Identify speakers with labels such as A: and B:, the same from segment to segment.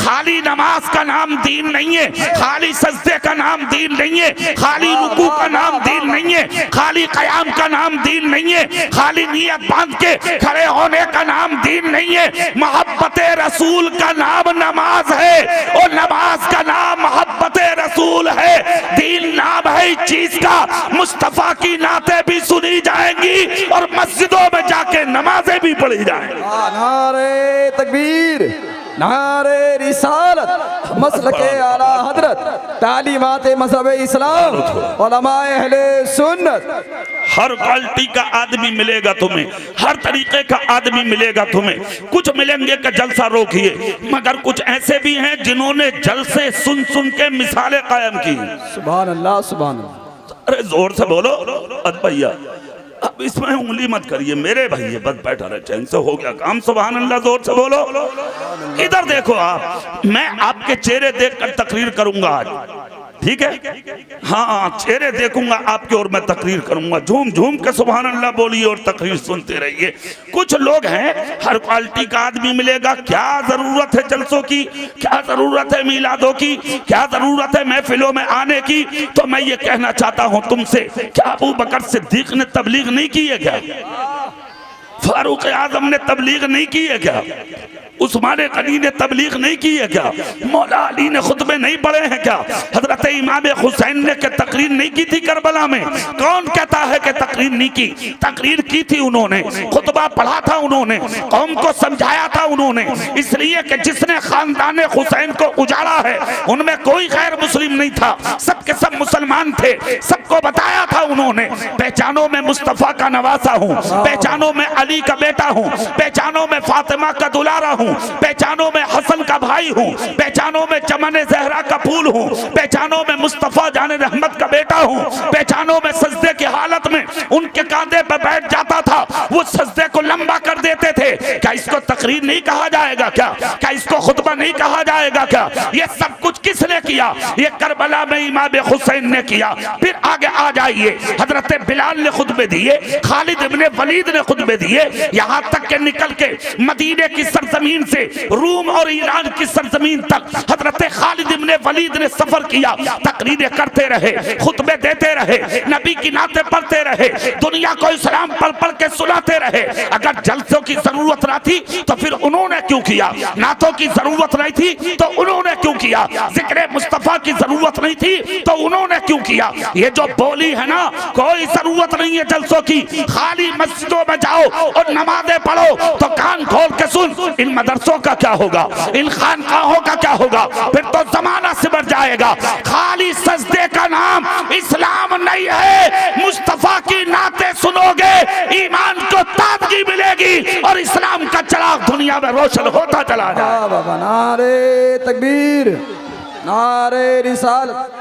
A: खाली नमाज का नाम दीन नहीं है, खाली सजदे का नाम दीन नहीं है, खाली रुकू का नाम दीन नहीं है, खाली कयाम का नाम दीन नहीं है, खाली नियत बांध के खड़े होने का नाम दीन नहीं है। मोहब्बत रसूल का नाम नमाज है और नमाज का नाम मोहब्बत रसूल है। दीन नाम है इस चीज का। मुस्तफा की नाते भी सुनी जाएंगी और मस्जिदों में जाके नमाजें भी पढ़ी जाएंगी।
B: नारे तकबीर, नारे रिसालत, मसलके आला हजरत, तालीमात मज़हब इस्लाम, उलमाए अहले सुन्नत।
A: हर क्वालिटी का आदमी मिलेगा तुम्हें, हर तरीके का आदमी मिलेगा तुम्हें। कुछ मिलेंगे का जलसा रोकिए, मगर कुछ ऐसे भी हैं जिन्होंने जलसे सुन सुन के मिसालें कायम की।
B: सुभान अल्लाह, सुभान अल्लाह।
A: अरे जोर से बोलो भैया, अब इसमें उंगली मत करिए मेरे भैया, बस बैठा रहे, चैन से हो गया काम। सुभान अल्लाह, जोर से बोलो। इधर देखो आप, मैं आपके चेहरे देखकर तकरीर करूंगा आज, ठीक है? हाँ, चेहरे देखूंगा आपके और मैं तकरीर करूंगा। झूम झूम के सुभान अल्लाह बोलिए और तकरीर सुनते रहिए। कुछ लोग हैं, हर क्वालिटी का आदमी मिलेगा। क्या जरूरत है जलसों की, क्या जरूरत है मीलादों की, क्या जरूरत है महफिलों में आने की? तो मैं ये कहना चाहता हूं तुमसे, क्या अबू बकर सिद्दीक ने तबलीग नहीं की है क्या? फारूक आजम ने तबलीग नहीं की है क्या? उस्मान गनी ने तबलीग नहीं की है क्या? मौला अली ने खुतबे नहीं पढ़े हैं क्या? हजरत इमाम हुसैन ने तकरीर नहीं की थी करबला में? कौन कहता है कि तकरीर नहीं की? तकरीर की थी उन्होंने, खुतबा पढ़ा था उन्होंने, कौम को समझाया था उन्होंने। इसलिए कि जिसने खानदान हुसैन को उजाड़ा है उनमें कोई गैर मुस्लिम नहीं था, सबके सब मुसलमान थे। सबको बताया था उन्होंने, पहचानो मैं मुस्तफा का नवासा हूँ, पहचानो मैं अली का बेटा हूँ, पहचानो मैं फातिमा का दुलारा हूँ, पहचानो मैं हसन का भाई हूँ, पहचानो मैं चमन जहरा का फूल हूँ, पहचानो मैं मुस्तफा जाने रहमत का बेटा हूँ, पहचानो मैं सजदे की हालत में उनके कांधे पर बैठ जाता था, वो सजदे को लंबा कर देते थे। क्या इसको तकरीर नहीं कहा जाएगा क्या? क्या इसको खुतबा नहीं कहा जाएगा क्या? ये सब कुछ किसने किया? ये करबला में इमाम हुसैन ने किया। फिर आगे आ जाइए, हजरत बिलाल ने खुतबे दिए, खालिद इब्ने वलीद ने खुतबे दिए, यहाँ तक के निकल के मदीने की सरजमीन से रूम और ईरान की सरजमीन तक हजरत खालिद इब्ने वलीद ने सफर किया, तकरीरें करते रहे, खुतबे देते रहे, नबी की नाते पढ़ते रहे, दुनिया को इस्लाम पढ़ पढ़ के सुनाते रहे। अगर जलसों की जरूरत ना थी तो फिर उन्होंने क्यों किया? नातों की जरूरत नहीं थी तो उन्होंने क्यों किया? जिक्र मुस्तफा की जरूरत नहीं थी तो उन्होंने क्यों किया? ये जो बोली है ना, कोई जरूरत नहीं है जलसों की। खाली मस्जिदों में जाओ और नमाजें पढ़ो तो कान खोल के सुन, इन मदरसों का क्या होगा, इन खानकाहों का क्या होगा? फिर तो जमाना सिमट जाएगा। खाली सजदे का नाम इस्लाम नहीं है। मुस्तफा की नाते सुनोगे, ईमान को ताजगी मिलेगी और इस्लाम का चिराग दुनिया में रोशन होता चला जाएगा।
B: नारे तकबीर, नारे रिसालत,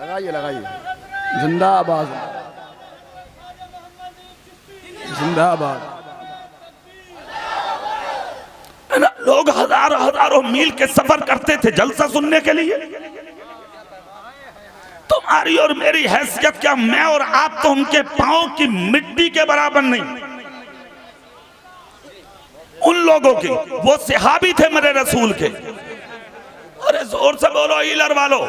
B: लगाइए लगाइए, जिंदाबाद जिंदाबाद।
A: लोग हजारों हजारों मील के सफर करते थे जलसा सुनने के लिए। तुम्हारी और मेरी हैसियत क्या, मैं और आप तो उनके पांव की मिट्टी के बराबर नहीं। उन लोगों की, वो सहाबी थे मेरे रसूल के। अरे जोर से बोलो ईलर वालों,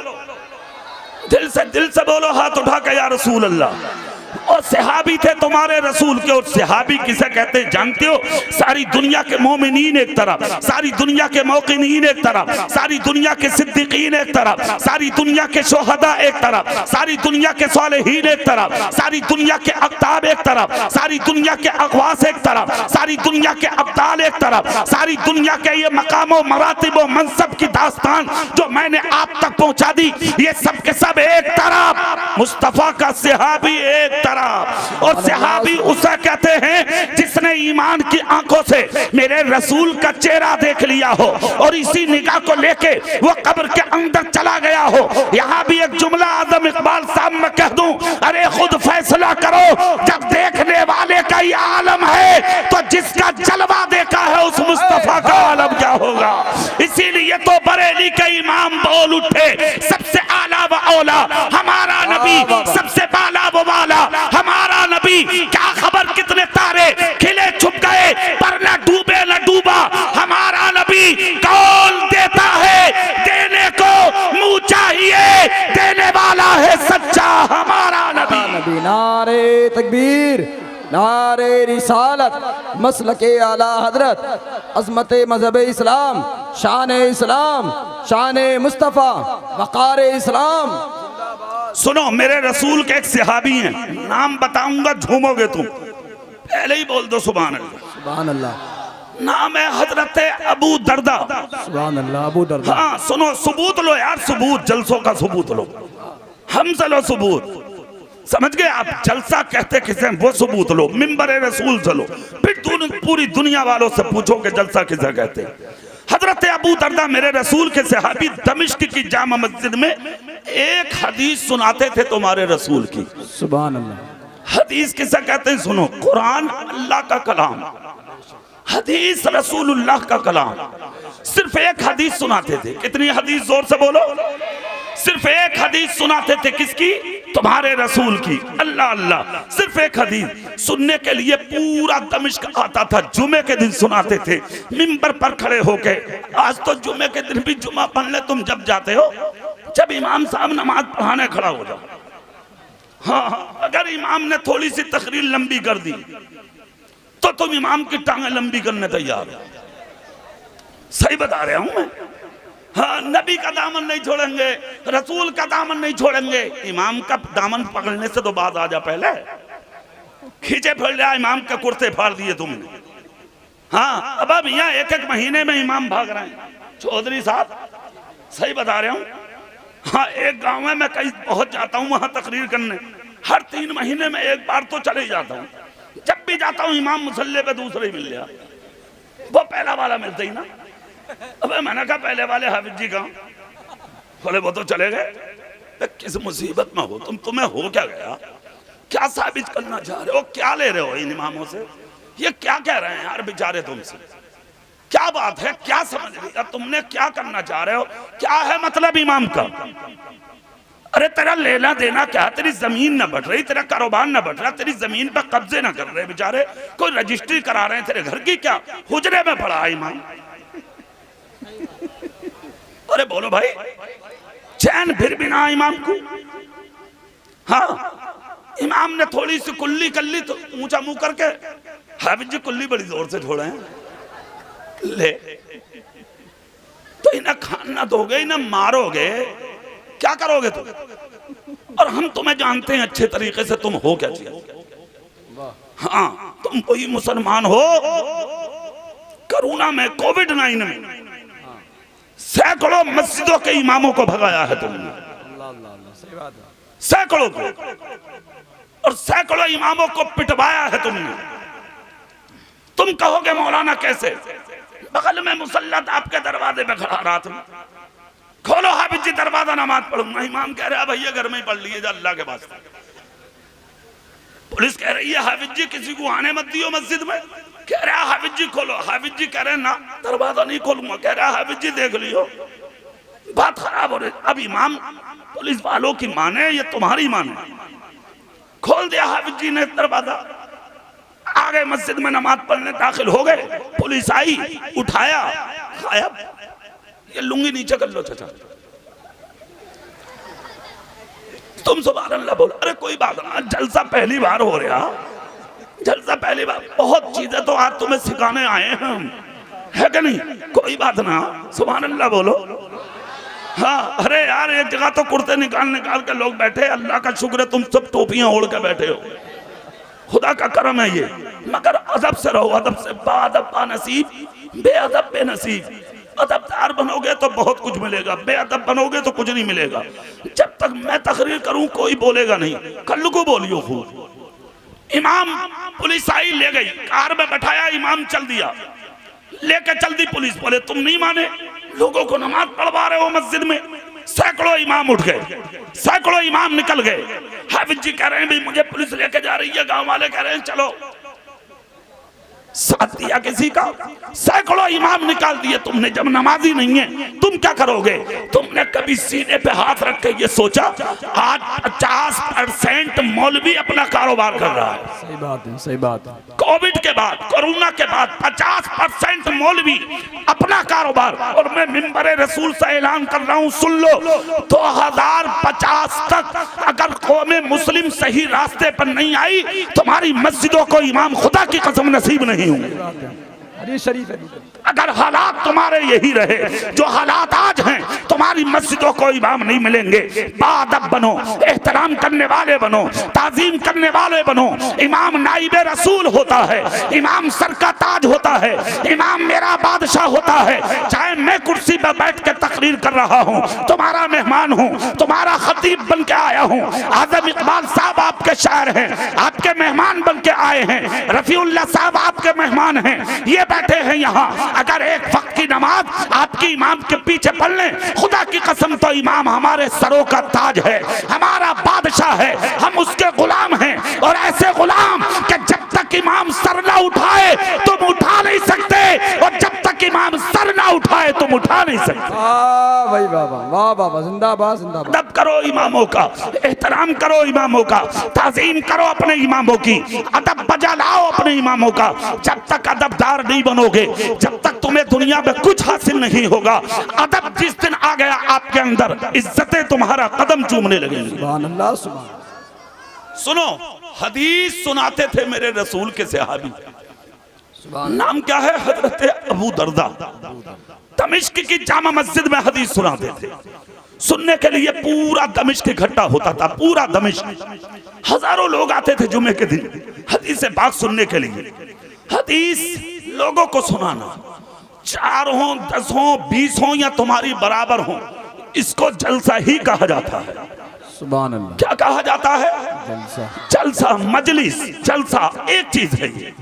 A: दिल से बोलो, हाथ उठा के या रसूल अल्लाह। और सहाबी थे तुम्हारे रसूल के। और सहाबी किसे कहते हैं जानते हो? सारी दुनिया के मोमिनीन एक तरफ, सारी दुनिया के मौकिनीन एक तरफ, सारी दुनिया के सिद्दीकीन एक तरफ, सारी दुनिया के शोहदा एक तरफ, सारी दुनिया के सालेहीन एक तरफ, सारी दुनिया के अक्ताब एक तरफ, सारी दुनिया के अगवास एक तरफ, सारी दुनिया के अब्दाल एक तरफ, सारी दुनिया के ये मकामों मरातिब और मनसब की दास्तान जो मैंने आप तक पहुंचा दी, ये सब के सब एक तरफ, मुस्तफा का सहाबी एक तरफ। और सहाबी उसे कहते हैं जिसने ईमान की आंखों से मेरे रसूल का चेहरा देख लिया हो और इसी निगाह को लेके वो कब्र के अंदर चला गया हो। यहाँ भी एक जुमला आजम इकबाल साहब में कह दूं, अरे खुद फैसला करो, जब देखने वाले का ये आलम है तो जिसका जलवा देखा है उस मुस्तफा का आलम क्या होगा। इसीलिए तो बरेली के इमाम बोल उठे, सबसे आला व औला हमारा नबी, सबसे बाला व वाला हमारा नबी। क्या खबर कितने तारे खिले छुप गए पर न डूबे न डूबा हमारा नबी। कौन
B: नबी। नारे तकबीर, नारे रिसालत, मसलके आला हजरत, अज़मत मज़हब इस्लाम, शान इस्लाम, शान मुस्तफ़ा, वक़ार इस्लाम।
A: सुनो, मेरे रसूल के एक सहाबी हैं, नाम बताऊंगा झूमोगे तुम, पहले ही बोल दो सुभान अल्लाह।
B: सुभान अल्लाह।
A: नाम है हजरत अबू दरदा।
B: सुभान अल्लाह। अबू दरदा।
A: हाँ सुनो, सबूत लो यार, सबूत, जलसों का सबूत लो, हम चलो सबूत, समझ गए आप? जलसा कहते किसे, वो सबूत लो, मिंबर रसूल चलो, फिर पूरी दुनिया वालों से पूछो कि जलसा किसे कहते हैं। हजरत अबू दरदा मेरे रसूल के सहाबी दमिश्क की जामा मस्जिद में एक हदीस सुनाते थे तुम्हारे रसूल की।
B: सुभान अल्लाह।
A: हदीस किसे कहते हैं? सुनो, कुरान अल्लाह का कलाम, हदीस रसूलुल्लाह का कलाम। सिर्फ एक हदीस सुनाते थे। कितनी हदीस? जोर से बोलो। सिर्फ एक हदीस सुनाते थे। किसकी? तुम्हारे रसूल की। अल्लाह अल्लाह। सिर्फ एक हदीस सुनने के लिए पूरा दमिश्क आता था। जुमे के दिन सुनाते थे मिंबर पर खड़े होके। आज तो जुमे के दिन भी जुमा पढ़ने तुम जब जाते हो, जब इमाम साहब नमाज पढ़ाने खड़ा हो जाओ, हाँ, अगर इमाम ने थोड़ी सी तकरीर लंबी कर दी तो तुम इमाम की टांगें लंबी करने तैयार हो। सही बता रहा हूं मैं। हाँ, नबी का दामन नहीं छोड़ेंगे, रसूल का दामन नहीं छोड़ेंगे। इमाम का दामन पकड़ने से तो बात आ जा, पहले खींचे फाड़ लिया, इमाम के कुर्ते फाड़ दिए तुमने। हाँ, अब भैया एक एक महीने में इमाम भाग रहे हैं। चौधरी साहब सही बता रहा हूँ। हाँ, एक गांव में मैं कहीं पहुंच जाता हूँ वहां तकरीर करने, हर 3 महीने में एक बार तो चले जाता हूँ। जब भी जाता हूँ इमाम मुसल्ले पे दूसरे ही मिल गया, वो पहला वाला मिलता ही ना। अबे मैंने कहा पहले वाले हाफिज जी कहाँ? बोले वो तो चले गए। किस मुसीबत में हो तुम? तुम्हें हो क्या गया? क्या साबित करना चाह रहे हो? क्या ले रहे हो इन इमामों से? ये क्या कह रहे हैं यार बेचारे तुमसे? क्या बात है? क्या समझ लिया तुमने? क्या करना चाह रहे हो? क्या है मतलब इमाम का? अरे तेरा लेना देना क्या? तेरी जमीन न बढ़ रही, तेरा कारोबार न बढ़ रहा, तेरी जमीन पर कब्जे न कर रहे बेचारे, कोई रजिस्ट्री करा रहे हैं तेरे घर की क्या? हुजरे में पड़ा है इमाम। अरे बोलो भाई, चैन फिर भी ना इमाम को। हाँ, इमाम ने थोड़ी सी कुल्ली कर ली तो ऊंचा मुंह करके, हाफिज जी कुल्ली बड़ी जोर से छोड़े हैं, ले तो इन्हें खाना दोगे, इन्हें मारोगे, क्या करोगे तुम? और हम तुम्हें जानते हैं अच्छे तरीके से, तुम हो क्या चीज? हाँ, तुम वही मुसलमान हो। कोरोना में, कोविड-19 में सैकड़ों मस्जिदों के इमामों को भगाया है तुमने, सैकड़ों को, और सैकड़ों इमामों को पिटवाया है तुमने। तुम कहोगे मौलाना कैसे? बगल में मुसल्लत आपके दरवाजे पे खड़ा रहा, तुम खोलो हाफिज जी दरवाजा, नमाज पढ़ूंगा। इमाम कह रहा है भैया घर में ही पढ़ लीजिए अल्लाह के वास्ते। पुलिस कह रही है हाफिज जी किसी को आने मत दियो मस्जिद में। कह रहा है हाफिज जी खोलो। हाफिज जी कह रहे हैं ना दरवाजा नहीं खोलूंगा। कह रहा है हाफिज जी देख लियो, बात खराब हो रही। अब इमाम पुलिस वालों की माने या तुम्हारी माने? खोल दिया हाफिज जी ने दरवाजा, आ गए मस्जिद में नमाज पढ़ने, दाखिल हो गए। पुलिस आई, उठाया, गायब। ये लुंगी नीचे कर लो चाचा। तुम सुभान अल्लाह बोलो। अरे कोई बात ना, जलसा पहली बार हो रहा, जलसा पहली बार। बहुत चीजें तो आज तुम्हें सिखाने आए हैं हम, है कि नहीं? कोई बात ना, सुभान अल्लाह बोलो। हाँ, अरे यार एक जगह तो कुर्ते निकाल निकाल के लोग बैठे, अल्लाह का शुक्र है तुम सब टोपियां ओढ़ के बैठे हो, खुदा का करम है ये। मगर अदब से रहो, अदब से। बाअदब बानसीब, बेअदब बेनसीब। अदबदार बनोगे तो बहुत कुछ मिलेगा, बेअदब बनोगे तो कुछ नहीं मिलेगा। जब तक मैं तकरीर करूं कोई बोलेगा नहीं, कल को बोलियो खूब। इमाम, पुलिस आई, ले गई, कार में बैठाया, इमाम चल दिया, लेके चल दी पुलिस। बोले तुम नहीं माने, लोगों को नमाज पढ़वा रहे हो मस्जिद में। सैकड़ों इमाम उठ गए, सैकड़ों इमाम निकल गए। हाफिज जी कह रहे हैं भाई मुझे पुलिस लेके जा रही है, गांव वाले कह रहे हैं चलो। साथ दिया किसी का? सैकड़ों इमाम निकाल दिए तुमने। जब नमाजी नहीं है, तुम तुम क्या करोगे? तुमने कभी सीने पे हाथ रख के ये सोचा आज 50% मौलवी अपना कारोबार कर रहा है।
B: सही बात है, सही बात है।
A: कोविड के बाद, कोरोना के बाद 50% मौलवी अपना कारोबार, और मैं मिंबरे रसूल से ऐलान कर रहा हूं, सुन लो, 2050 तक अगर कौमे मुस्लिम सही रास्ते पर नहीं आई, तुम्हारी मस्जिदों को इमाम खुदा की कसम नसीब नहीं होंगे।
B: हदीस शरीफ है।
A: अगर हालात तुम्हारे यही रहे जो हालात आज हैं, तुम्हारी मस्जिदों को इमाम नहीं मिलेंगे। बाअदब बनो, एहतराम करने वाले बनो, ताजीम करने वाले बनो। इमाम नाइबे रसूल होता है, इमाम सर का ताज होता है, इमाम मेरा बादशाह होता है। चाहे मैं कुर्सी पर बैठ के तकरीर कर रहा हूँ, तुम्हारा मेहमान हूँ, तुम्हारा खतीब बन के आया हूँ। आजम इकबाल साहब आपके शायर हैं, आपके मेहमान बन के आए हैं। रफीउल्लाह साहब आपके मेहमान हैं, ये बैठे हैं यहाँ। अगर एक वक्त की नमाज आपकी इमाम के पीछे पढ़ लें, खुदा की कसम तो इमाम हमारे सरों का ताज है, हमारा बादशाह है, हम उसके गुलाम हैं। और ऐसे गुलाम कि जब तक इमाम सर ना उठाए तुम उठा नहीं सकते, और जब तक इमाम सर ना उठाए तुम उठा नहीं सकते।
B: वाह भाई बाबा, वाह बाबा, जिंदाबाद जिंदाबाद।
A: अदब करो इमामों का, एहतराम करो इमामों का, ताजीम करो अपने इमामों की, अदब बजा लाओ अपने इमामों का। जब तक अदबदार नहीं बनोगे, जब तक तुम्हें दुनिया में कुछ हासिल नहीं होगा। अदब जिस दिन आ गया आपके अंदर, इज्जतें तुम्हारा कदम चूमने लगेंगी।
B: सुभान अल्लाह, सुभान।
A: सुनो, हदीस सुनाते थे मेरे रसूल के सहाबी, नाम क्या है? हजरत अबू दरदा। दमिश्क की जामा मस्जिद में हदीस सुनाते थे। सुनने के लिए पूरा दमिश्क इकट्ठा होता था, पूरा दमिश्क। हजारों लोग आते थे जुमे के दिन हदीस पाक सुनने के लिए। हदीस लोगों को सुनाना, 4 हो, 10 हो, 20 हो या तुम्हारी बराबर हो, इसको जलसा ही कहा जाता है।
B: सुभान अल्लाह।
A: क्या कहा जाता है?
B: जलसा।
A: जलसा, मजलिस, जलसा एक चीज है। ये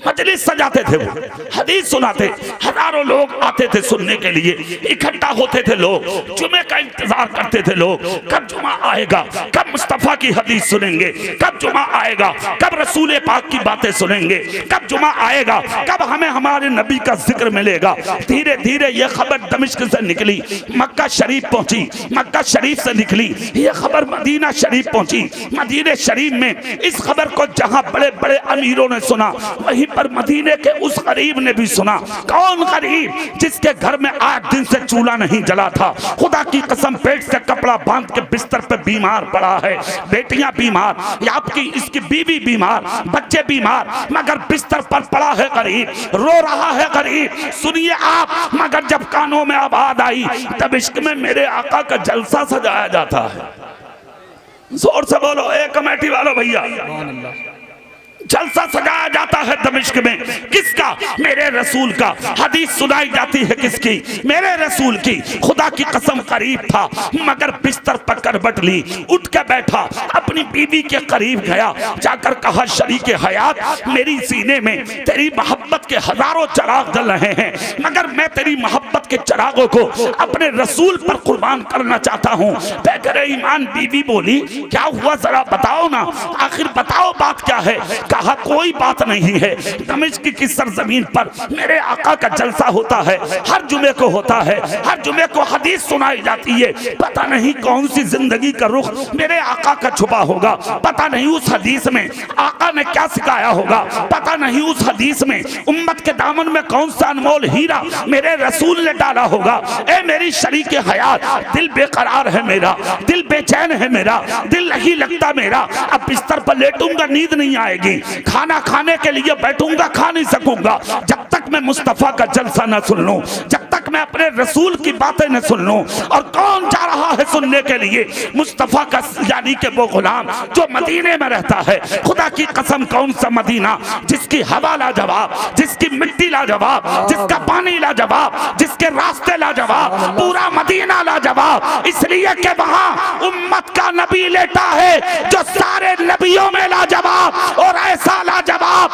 A: मजलिस सजाते थे, वो हदीस सुनाते, हजारों लोग आते थे सुनने के लिए, इकट्ठा होते थे लोग, जुमे का इंतजार करते थे लोग। कब जुमा आएगा, कब मुस्तफा की हदीस सुनेंगे, कब जुमा आएगा, कब रसूल पाक की बातें सुनेंगे, कब जुमा आएगा, कब हमें हमारे नबी का जिक्र मिलेगा। धीरे धीरे ये खबर दमिश्क से निकली, मक्का शरीफ पहुंची, मक्का शरीफ से निकली ये खबर मदीना शरीफ पहुंची। मदीने शरीफ में इस खबर को जहां बड़े बड़े अमीरों ने सुना, वहीं पर मदीने के उस गरीब ने भी सुना। कौन गरीब? जिसके घर में 8 दिन से चूल्हा नहीं जला था। खुदा की कसम, पेट से कपड़ा बांध के बिस्तर पे बीमार पड़ा है, बेटियां बीमार, या आपकी इसकी बीवी बीमार, बच्चे बीमार, मगर बिस्तर पर पड़ा है गरीब, रो रहा है गरीब। सुनिए आप, मगर जब कानों में आवाज आई तब इश्क में मेरे आका का जलसा सजाया जाता है। जोर से बोलो ए कमेटी वालों भैया, जलसा सजाया जाता है दमिश्क में। किसका? मेरे रसूल का। हदीस सुनाई जाती है किसकी? मेरे रसूल की। खुदा की कसम करीब था, मगर बिस्तर पर करवट ली, उठ के बैठा, अपनी बीवी के करीब गया, जाकर कहा, शरीक हयात, मेरी सीने में तेरी मोहब्बत के हजारों चिराग जल रहे हैं, मगर मैं तेरी मोहब्बत के चिरागों को अपने रसूल पर कुर्बान करना चाहता हूँ। बेगरे ईमान बीवी बोली, क्या हुआ जरा बताओ ना, आखिर बताओ बात क्या है। कहा, कोई बात नहीं है, दमिश्क की सरजमीन पर मेरे आका का जलसा होता है, हर जुमे को होता है, हर जुमे को हदीस सुनाई जाती है। पता नहीं कौन सी जिंदगी का रुख मेरे आका का छुपा होगा, पता नहीं उस हदीस में आका ने क्या सिखाया होगा, पता नहीं उस हदीस में उम्मत के दामन में कौन सा अनमोल हीरा मेरे रसूल ने डाला होगा। ए मेरी शरीक हयात, दिल बेकरार है मेरा, दिल बेचैन है मेरा, दिल नहीं लगता मेरा। अब बिस्तर पर लेटूंगा, नींद नहीं आएगी, खाना खाने के लिए बैठूंगा, खा नहीं सकूंगा जब तक मैं मुस्तफा का जलसा न सुन लूं, जब तक मैं अपने रसूल की बातें न सुन लूं। और कौन जा रहा है सुनने के लिए? मुस्तफा का, यानी कि वो गुलाम जो मदीने में रहता है। खुदा की कसम, कौन सा मदीना जिसकी हवा लाजवाब, जिसकी मिट्टी लाजवाब, जिसका पानी लाजवाब, जिसके रास्ते लाजवाब, पूरा मदीना लाजवाब, इसलिए कि वहां उम्मत का नबी लेटा है जो सारे नबियों में लाजवाब, और ऐसा लाजवाब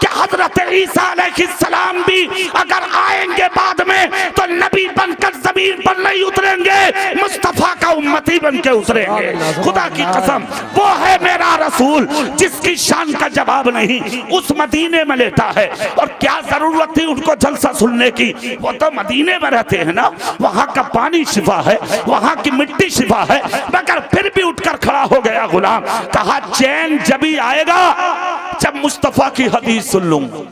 A: कि हजरत ईसा अलैहिस्सलाम भी अगर आएंगे बाद में तो नबी बनकर जमीन जमीन पर नहीं उतरेंगे, मुस्तफा का उम्मती बन के उतरेंगे। खुदा की कसम, वो है मेरा रसूल जिसकी शान का जवाब नहीं उस मदीने में लेता है। और क्या जरूरत थी उनको जलसा सुनने की, वो तो मदीने में रहते हैं ना, वहां का पानी शिफा है, वहां की मिट्टी शिफा है। मगर फिर भी उठकर खड़ा हो गया गुलाम, कहा चैन जब ही आएगा जब मुस्तफा की हदीस सुन लूंगा।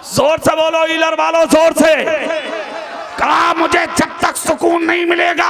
A: जोर से बोलो इलर वालों, जोर से। कहा मुझे जब तक सुकून नहीं मिलेगा।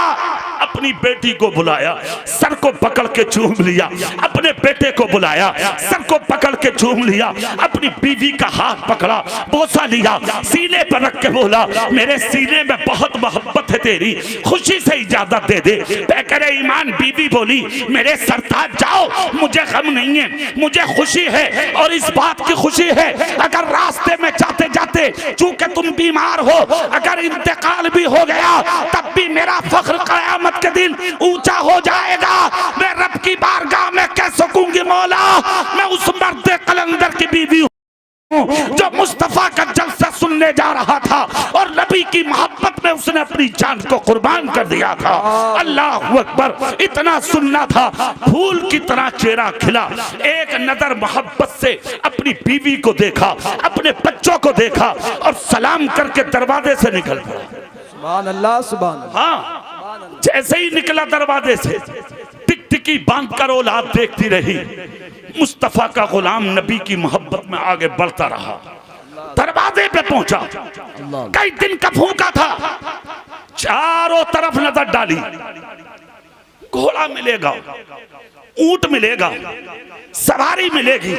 A: अपनी बेटी को बुलाया, सर को पकड़ के चूम लिया, अपने बेटे को बुलाया, सर को पकड़ के चूम लिया, अपनी बीवी का हाथ पकड़ा, बोसा लिया, सीने पर रख के बोला मेरे सीने में बहुत मोहब्बत है तेरी, खुशी से इजाजत दे दे। पैकरे ईमान बीवी बोली मेरे सरताज जाओ, मुझे गम नहीं है, मुझे खुशी है। और इस बात की खुशी है अगर रास्ते में जाते जाते चूंकि तुम बीमार हो अगर इंतकाल भी हो गया तब भी मेरा फख्र क़यामत के दिन ऊंचा हो जाएगा। मैं रब की बारगाह में कह सकूंगी मौला मैं उस मर्द कलंदर की बीवी हूँ जो मुस्तफा का जलसा सुनने जा रहा था और नबी की मोहब्बत में उसने अपनी जान को कुर्बान कर दिया था। अल्लाह अकबर, इतना सुनना था, फूल की तरह चेहरा खिला। एक नजर मोहब्बत से अपनी बीवी को देखा, अपने बच्चों को देखा और सलाम करके दरवाजे से निकल पड़ा।
B: सुभान अल्लाह, सुभान अल्लाह।
A: हाँ, जैसे ही निकला दरवाजे से टिकटिकी बांधकर औलाद देखती रही। मुस्तफा का गुलाम नबी की मोहब्बत में आगे बढ़ता रहा, दरवाजे पे पहुंचा। कई दिन का भूखा था, चारों तरफ नजर डाली, घोड़ा मिलेगा, ऊंट मिलेगा, सवारी मिलेगी,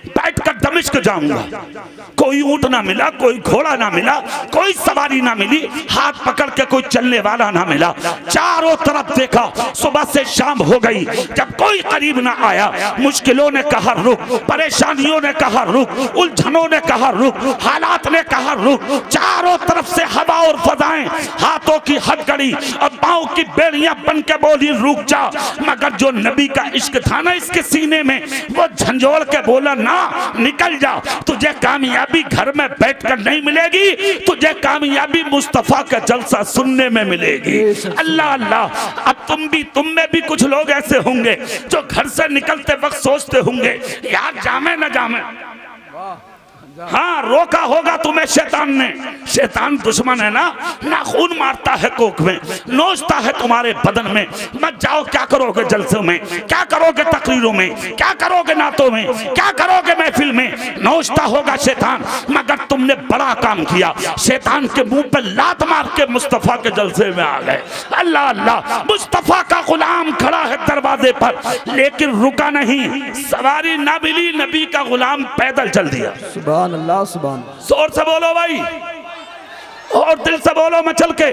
A: बैठकर दमिश्क जाऊंगा। कोई ऊंट ना मिला, कोई घोड़ा ना मिला, कोई सवारी ना मिली, हाथ पकड़ के कोई चलने वाला ना मिला। चारों तरफ देखा, सुबह से शाम हो गई, जब कोई करीब ना आया। मुश्किलों ने कहा रुक, परेशानियों ने कहा रुक, उलझनों ने कहा रुक, हालात ने कहा रुक। चारों तरफ से हवा और फजाएं, हाथों की हथकड़ी और पांव की बेड़ियां बन के बोली रुक जा। मगर जो नबी का इश्क था ना इसके सीने में, वो झंझोड़ के बोला ना निकल जा, तुझे कामयाबी घर में बैठकर नहीं मिलेगी, तुझे कामयाबी मुस्तफा का जलसा सुनने में मिलेगी। अल्लाह अल्लाह। अब तुम में भी कुछ लोग ऐसे होंगे जो घर से निकलते वक्त सोचते होंगे यार जामे न जामे। हाँ, रोका होगा तुम्हें शैतान ने। शैतान दुश्मन है ना खून मारता है कोख में, नोचता है तुम्हारे बदन में। मत जाओ, क्या करोगे जलसों में, क्या करोगे तकरीरों में, क्या करोगे नातों में, क्या करोगे महफिल में, नोचता होगा शैतान। मगर तुमने बड़ा काम किया, शैतान के मुंह पे लात मार के मुस्तफा के जलसे में आ गए। अल्लाह अल्लाह। मुस्तफा का गुलाम खड़ा है दरवाजे पर, लेकिन रुका नहीं, सवारी ना मिली, नबी का गुलाम पैदल चल दिया।
B: सुभान अल्लाह, सुभान।
A: जोर से बोलो भाई और दिल से बोलो मचल के।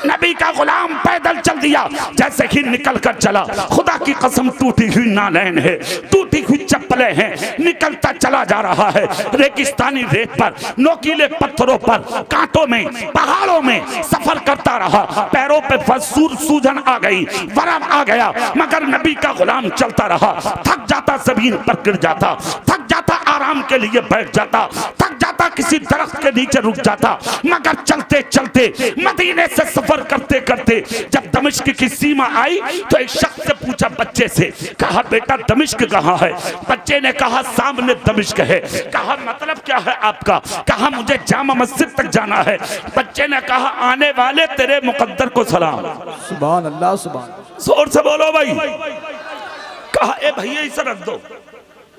A: नबी का गुलाम पैदल चल दिया। जैसे ही निकल कर चला, खुदा की कसम टूटी हुई नालैन है, टूटी हुई चप्पलें हैं, निकलता चला जा रहा है रेगिस्तानी रेत पर, नोकीले पत्थरों पर, कांटों में, पहाड़ों में सफर करता रहा। पैरों पे सूजन आ गई, वरम आ गया, मगर नबी का गुलाम चलता रहा। थक जाता जमीन पर गिर जाता, थक जाता आराम के लिए बैठ जाता, थक जाता किसी दरख्त के नीचे रुक जाता। मगर चलते चलते मदीने से सफर करते करते जब दमिश्क की सीमा आई तो एक शख्स से पूछा बच्चे से, कहा बेटा दमिश्क कहाँ है? बच्चे ने कहा सामने दमिश्क है। कहा मतलब क्या है आपका? कहा मुझे जामा मस्जिद तक जाना है। बच्चे ने कहा आने वाले तेरे मुकद्दर को सलाम।
B: सुभान अल्लाह, सुभान।
A: जोर से बोलो भाई। कहा ए भैया इसे रख दो,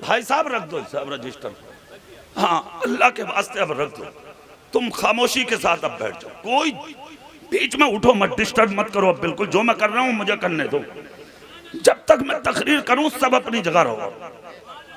A: भाई साहब रख दो इसे, अब रजिस्टर। हाँ अल्लाह के वास्ते अब रख दो, तुम खामोशी के साथ अब बैठ जाओ, कोई बीच में उठो मत, डिस्टर्ब मत करो। अब बिल्कुल जो मैं कर रहा हूं मुझे करने दो, जब तक मैं तकरीर करूं सब अपनी जगह रहो।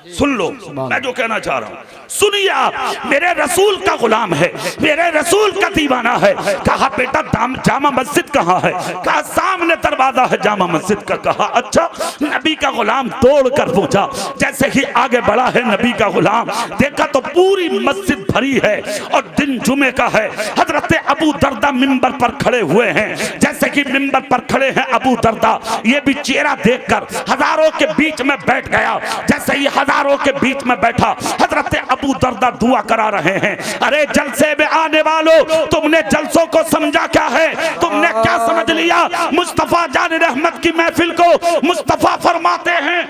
A: सुन लो मैं जो कहना चाह रहा हूं, सुनिए आप। मेरे रसूल का गुलाम है, मेरे रसूल का दीवाना है। कहा बेटा जामा मस्जिद कहाँ है? कहा सामने दरवाजा है जामा मस्जिद का। कहा अच्छा। नबी का गुलाम दौड़ कर पहुंचा। जैसे ही आगे बढ़ा है नबी का गुलाम, देखा तो पूरी मस्जिद भरी है और दिन जुमे का है। हजरत अबू दरदा मिंबर पर खड़े हुए हैं। जैसे कि मिंबर पर खड़े हैं अबू दरदा, ये भी चेहरा देखकर हजारों के बीच में बैठ गया। जैसे ही हजारों के बीच में बैठा, हजरत अबू दरदा दुआ करा रहे हैं, अरे जलसे में आने वालों, तुमने जलसों को समझा क्या है? तुमने क्या समझ लिया? मुस्तफा जान रहमत की महफिल को मुस्तफा फरमाते हैं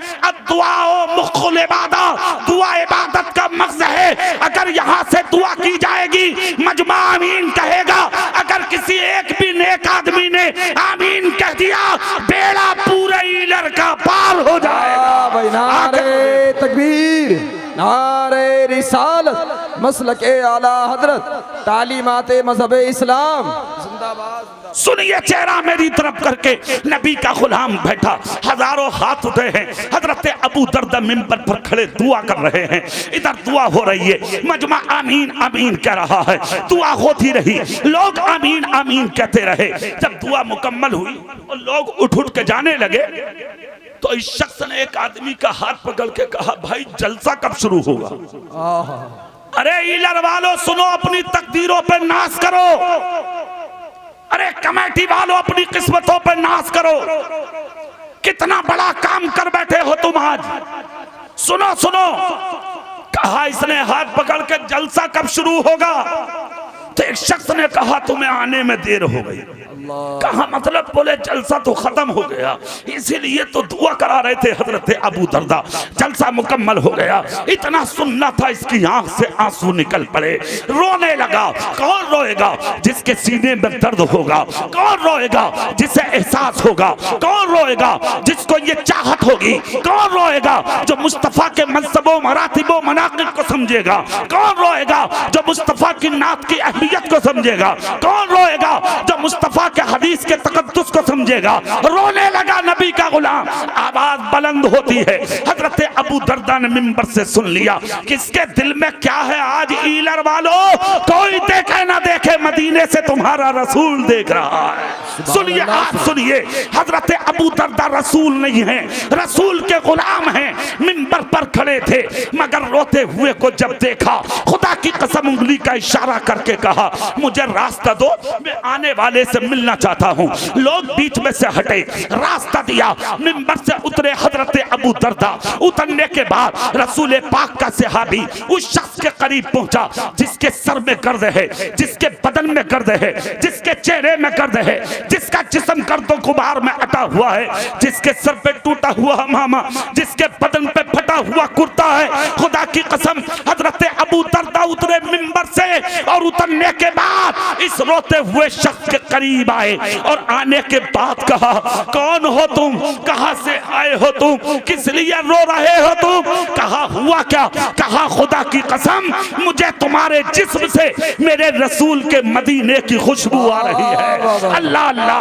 A: दुआ मुख्खुल इबादत, दुआ इबादत का मग़ज़ है। अगर यहाँ से दुआ की जाएगी मजमा आमीन कहेगा। अगर किसी एक भी नेक आदमी ने आमीन कह दिया बेड़ा पूरे ईलर का पार हो जाएगा।
B: भाई नारे तकबीर, नारे रिसालत, मसलके आला हजरत, तालीमाते मज़हब इस्लाम जिंदाबाद।
A: सुनिए, चेहरा मेरी तरफ करके नबी का गुलाम बैठा, हजारों हाथ उठे हैं। हजरत अबू दरदा मिंबर पर खड़े दुआ कर रहे हैं। इधर दुआ हो रही है, मजमा आमीन आमीन कह रहा है, दुआ होती रही, लोग आमीन आमीन कहते रहे। जब दुआ मुकम्मल हुई और लोग उठ उठ के जाने लगे तो इस शख्स ने एक आदमी का हाथ पकड़ के कहा, भाई जलसा कब शुरू होगा? अरे ईलर वालों सुनो, अपनी तकदीरों पे नाज करो। अरे कमेटी वालों अपनी किस्मतों पर नाज करो। कितना बड़ा काम कर बैठे हो तुम आज। सुनो सुनो, कहा इसने हाथ पकड़ के, जलसा कब शुरू होगा? तो एक शख्स ने कहा तुम्हें आने में देर हो गई। कहा मतलब? बोले जलसा तो खत्म हो गया, इसीलिए तो दुआ करा रहे थे हजरत अबू दरदा। जलसा मुकम्मल हो गया, इतना सुनना था, इसकी आंख से आंसू निकल पड़े, रोने लगा। कौन रोएगा? जिसके सीने में दर्द होगा। कौन रोएगा? जिसे एहसास होगा। कौन रोएगा? जिसको ये चाहत होगी। कौन रोएगा? जो मुस्तफा के मनसबों मरातिबों मनाक़िब को समझेगा। कौन रोएगा? जो मुस्तफा की नात की अहमियत को समझेगा। कौन रोएगा? जो मुस्तफा के हदीस के तकद्दुस को समझेगा। रोने लगा नबी का गुलाम, आवाज बुलंद होती है। हजरत अबू दरदा ने मिंबर से सुन लिया, किसके दिल में क्या है आज ईलर वालों? कोई देखे ना देखे, मदीने से तुम्हारा रसूल देख रहा है। सुनिए, आप सुनिए, हजरत अबू दरदा रसूल नहीं है, रसूल के गुलाम हैं। मिंबर पर खड़े थे, मगर रोते हुए को जब देखा, खुदा की कसम उंगली का इशारा करके कहा, मुझे रास्ता दो, मैं आने वाले से मिलना चाहता हूं। लोग बीच में से हटे, रास्ता दिया, मिंबर से उतरे हजरत अबू दरदा। उतरने के बाद रसूल पाक का सहाबी उस शख्स के करीब पहुंचा जिसके सर में गर्द है, जिसके बदन में गर्द है, जिसके चेहरे में गर्द है, जिसका जिस्म गर्दो गुबार में अटा हुआ है, जिसके सर पे टूटा हुआ हमामा, जिसके बदन पे फटा हुआ कुर्ता है। खुदा की कसम, हजरत अबू दरदा उतरे मिंबर से और उतरने के बाद इस रोते हुए शख्स के करीब आए और आने के बाद कहा, कौन हो तुम? कहां से आए हो तुम? किस लिए रो रहे हो तुम? कहा हुआ क्या? कहा खुदा की कसम, मुझे तुम्हारे जिस्म से मेरे रसूल के मदीने की खुशबू आ रही है। अल्लाह अल्लाह।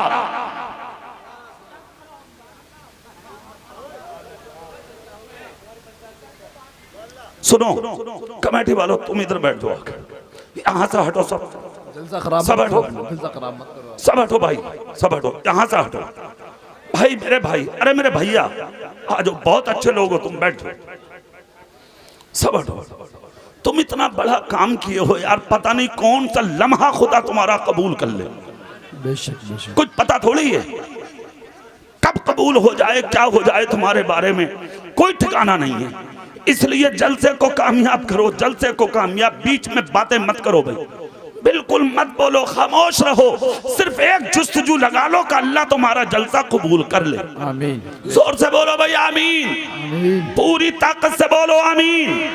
A: सुनो कमेटी वालों, तुम इधर बैठ जाओ, यहाँ से हटो, सब सब हटो, सब हटो भाई, सब हटो, यहाँ से हटो भाई, मेरे भाई, अरे मेरे भैया आ जाओ, बहुत अच्छे लोग हो तुम, बैठो, सब हटो। तुम इतना बड़ा काम किए हो यार, पता नहीं कौन सा लम्हा खुदा तुम्हारा कबूल कर ले।
B: बेशक बेशक,
A: कुछ पता थोड़ी है कब कबूल हो जाए, क्या हो जाए तुम्हारे बारे में कोई ठिकाना नहीं है। इसलिए जलसे को कामयाब करो, जलसे को कामयाब, बीच में बातें मत करो भाई, बिल्कुल मत बोलो, खामोश रहो, सिर्फ एक जुस्तजू लगा लो कि अल्लाह तुम्हारा जलसा कबूल कर ले।
B: आमीन।
A: जोर से बोलो भाई आमीन,
B: आमीन।
A: पूरी ताकत से बोलो आमीन।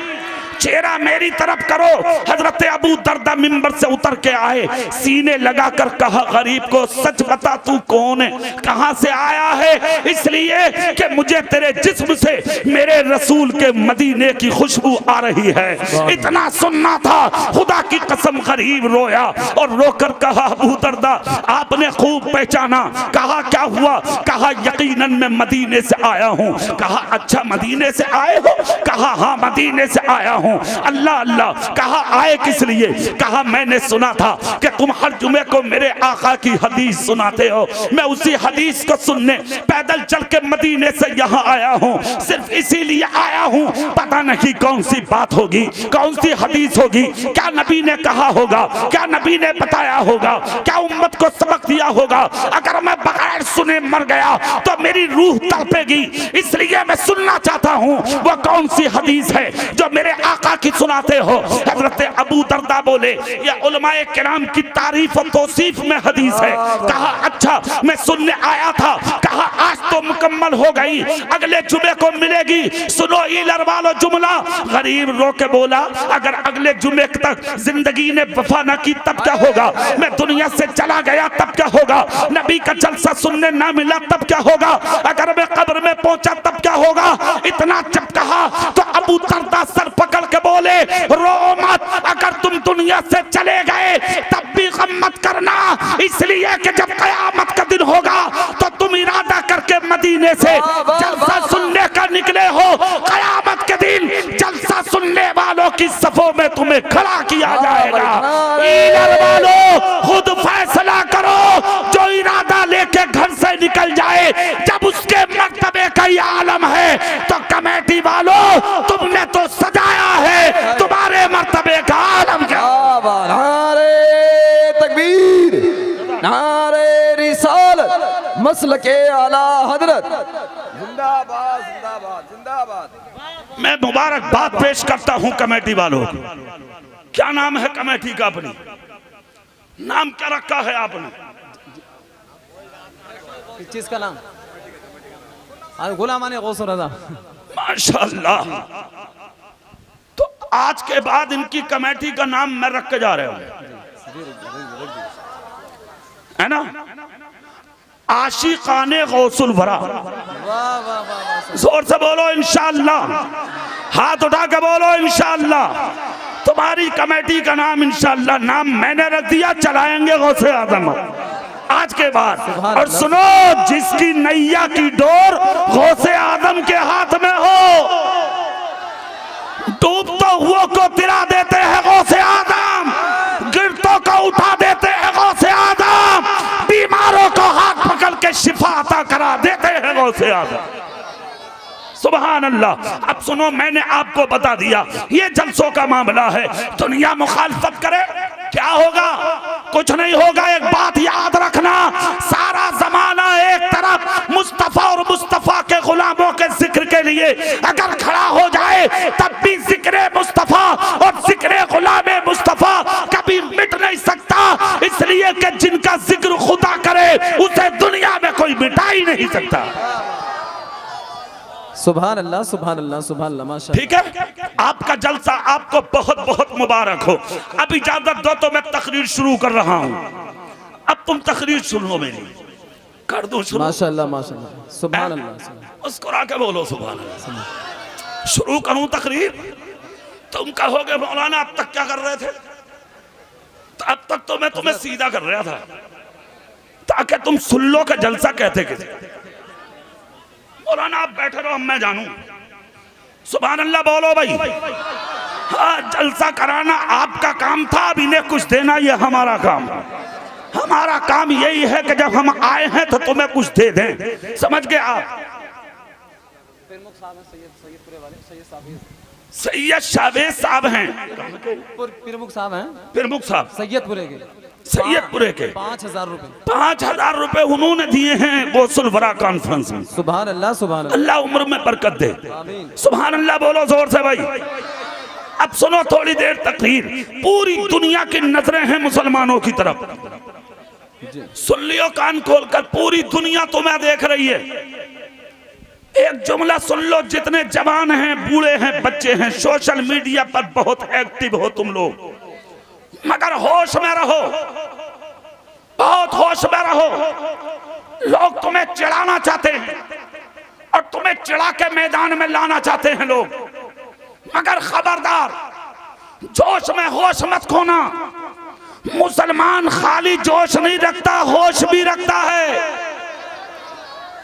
A: चेहरा मेरी तरफ करो। हजरत अबू दरदा मिंबर से उतर के आए, सीने लगाकर कहा, गरीब को सच बता तू कौन है, कहां से आया है? इसलिए कि मुझे तेरे जिस्म से मेरे रसूल के मदीने की खुशबू आ रही है। इतना सुनना था, खुदा की कसम गरीब रोया और रोकर कहा, अबू दरदा आपने खूब पहचाना। कहा क्या हुआ? कहा यकीनन मैं मदीने से आया हूं। कहा अच्छा मदीने से आए हो? कहा हाँ मदीने से आया हूं। अल्लाह अल्लाह। कहा आए किस लिए? कहा मैंने सुना था कि तुम हर जुमे को मेरे आका की हदीस सुनाते हो, मैं उसी हदीस को सुनने पैदल चल के मदीने से यहाँ आया हूँ, सिर्फ इसीलिए आया हूँ। पता नहीं कौन सी बात होगी, कौन सी हदीस होगी, क्या नबी ने कहा होगा, क्या नबी ने बताया होगा, क्या उम्मत को सबक दिया होगा। अगर मैं बगैर सुने मर गया तो मेरी रूह तड़पेगी, इसलिए मैं सुनना चाहता हूँ वो कौन सी हदीस है जो मेरे आका आका की सुनाते हो। हजरत अबू दरदा बोले ये उलमाए किराम की तारीफ और तौसीफ में हदीस है। कहा अच्छा मैं सुनने आया था। कहा आज तो मुकम्मल हो गई, अगले जुमे को मिलेगी। सुनो ईलर वालो जुमला। गरीब रो के बोला अगर अगले जुमे तक जिंदगी ने वफा न की तब क्या होगा? मैं दुनिया से चला गया तब क्या होगा? नबी का जलसा सुनने ना मिला तब क्या होगा? अगर मैं कब्र में पहुंचा तब क्या होगा? इतना जब कहा तो अबू दरदा सर पकड़ के बोले रो मत, अगर तुम दुनिया से चले गए तब भी गम मत करना, इसलिए कि जब कयामत का दिन होगा तो तुम इरादा करके मदीने से जलसा सुनने का निकले हो। कयामत के दिन जलसा सुनने वालों की सफों में तुम्हें खड़ा किया जाएगा। ईदर वालों खुद फैसला करो, जो इरादा लेके घर से निकल जाए जब उसके मर्तबे का ये आलम है तो कमेटी वालों तुमने तो सजाया है, तुम्हारे मर्तबे का आलम क्या?
B: नारे तकबीर, नारे रिसालत, मसलके आला हजरत, जिंदाबाद जिंदाबाद जिंदाबाद।
A: मैं मुबारकबाद पेश करता हूं कमेटी वालों को। क्या नाम है कमेटी का? अपनी नाम क्या रखा है आपने?
C: किस चीज का नाम? गुलामाने गौस रज़ा।
A: माशाअल्लाह। तो आज के बाद इनकी कमेटी का नाम मैं रख के जा रहा हूं, है ना? आशिकाने गौसुल वरा। जोर से बोलो इंशाअल्लाह, हाथ उठा के बोलो इंशाअल्लाह। तुम्हारी कमेटी का नाम इंशाअल्लाह नाम मैंने रख दिया, चलाएंगे गौसे आजम आज के बाद। और सुनो, जिसकी नैया की डोर गौसे आजम के हाथ में हो, डूबतो हुओं को तिरा देते हैं गौसे आजम, गिरतों को उठा देते हैं गौसे आजम, बीमारों को हाथ पकड़ के शिफा अता करा देते हैं गौसे आजम। सुभान अल्लाह। अब सुनो, मैंने आपको बता दिया ये जलसों का मामला है। दुनिया मुखालफत करे क्या होगा? कुछ नहीं होगा। एक बात याद रखना, सारा जमाना एक तरफ मुस्तफा और मुस्तफा के गुलामों के जिक्र के लिए अगर खड़ा हो जाए तब भी जिक्र मुस्तफा और जिक्र गुलाम मुस्तफा कभी मिट नहीं सकता, इसलिए कि जिनका जिक्र खुदा करे उसे दुनिया में कोई मिटा ही नहीं सकता।
C: सुभान अल्लाह सुभान अल्लाह सुभान अल्लाह माशाअल्लाह।
A: ठीक है, आपका जलसा आपको बहुत बहुत मुबारक हो। अब इजाजत दो तो मैं तकरीर शुरू कर रहा हूं। अब तुम तकरीर सुनो मेरी, कर दो शुरू।
C: माशाअल्लाह माशाअल्लाह सुभान अल्लाह।
A: मुस्कुरा के बोलो सुभान अल्लाह। शुरू करूं तकरीर? तुम कहोगे मौलाना अब तक क्या कर रहे थे? तो अब तक तो मैं तुम्हें सीधा कर रहा था ताकि तुम सुन लो कि जलसा कहते किसे। मौलाना आप बैठे रहो, मैं जानू। सुभान अल्लाह बोलो भाई। हाँ, जलसा कराना आपका काम था, अब इन्हें कुछ देना ये हमारा काम। हमारा काम यही है कि जब हम आए हैं तो तुम्हें कुछ दे दें, समझ गए आप? सैयद शाहवेज साहब हैं,
C: प्रमुख साहब हैं,
A: प्रमुख साहब
C: सैयदपुरे के,
A: सैयदपुरे के।
C: 5000 रुपए,
A: 5000 रुपए उन्होंने दिए हैं गौसुल वरा कॉन्फ्रेंस में।
C: सुभान अल्लाह सुभान अल्लाह।
A: अल्लाह उम्र में बरकत दे।
C: आमीन।
A: सुभान अल्लाह बोलो जोर से भाई। अब सुनो थोड़ी देर तकरीर। पूरी दुनिया की नजरें हैं मुसलमानों की तरफ। सुन लियो कान खोलकर, पूरी दुनिया तुम्हें देख रही है। एक जुमला सुन लो, जितने जवान हैं, बूढ़े हैं, बच्चे हैं, सोशल मीडिया पर बहुत एक्टिव हो तुम लोग, मगर होश में रहो, बहुत होश में रहो। लोग तुम्हें चिढ़ाना चाहते हैं और तुम्हें चिढ़ा के मैदान में लाना चाहते हैं लोग, मगर खबरदार, जोश में होश मत खोना। मुसलमान खाली जोश नहीं रखता, होश भी रखता है।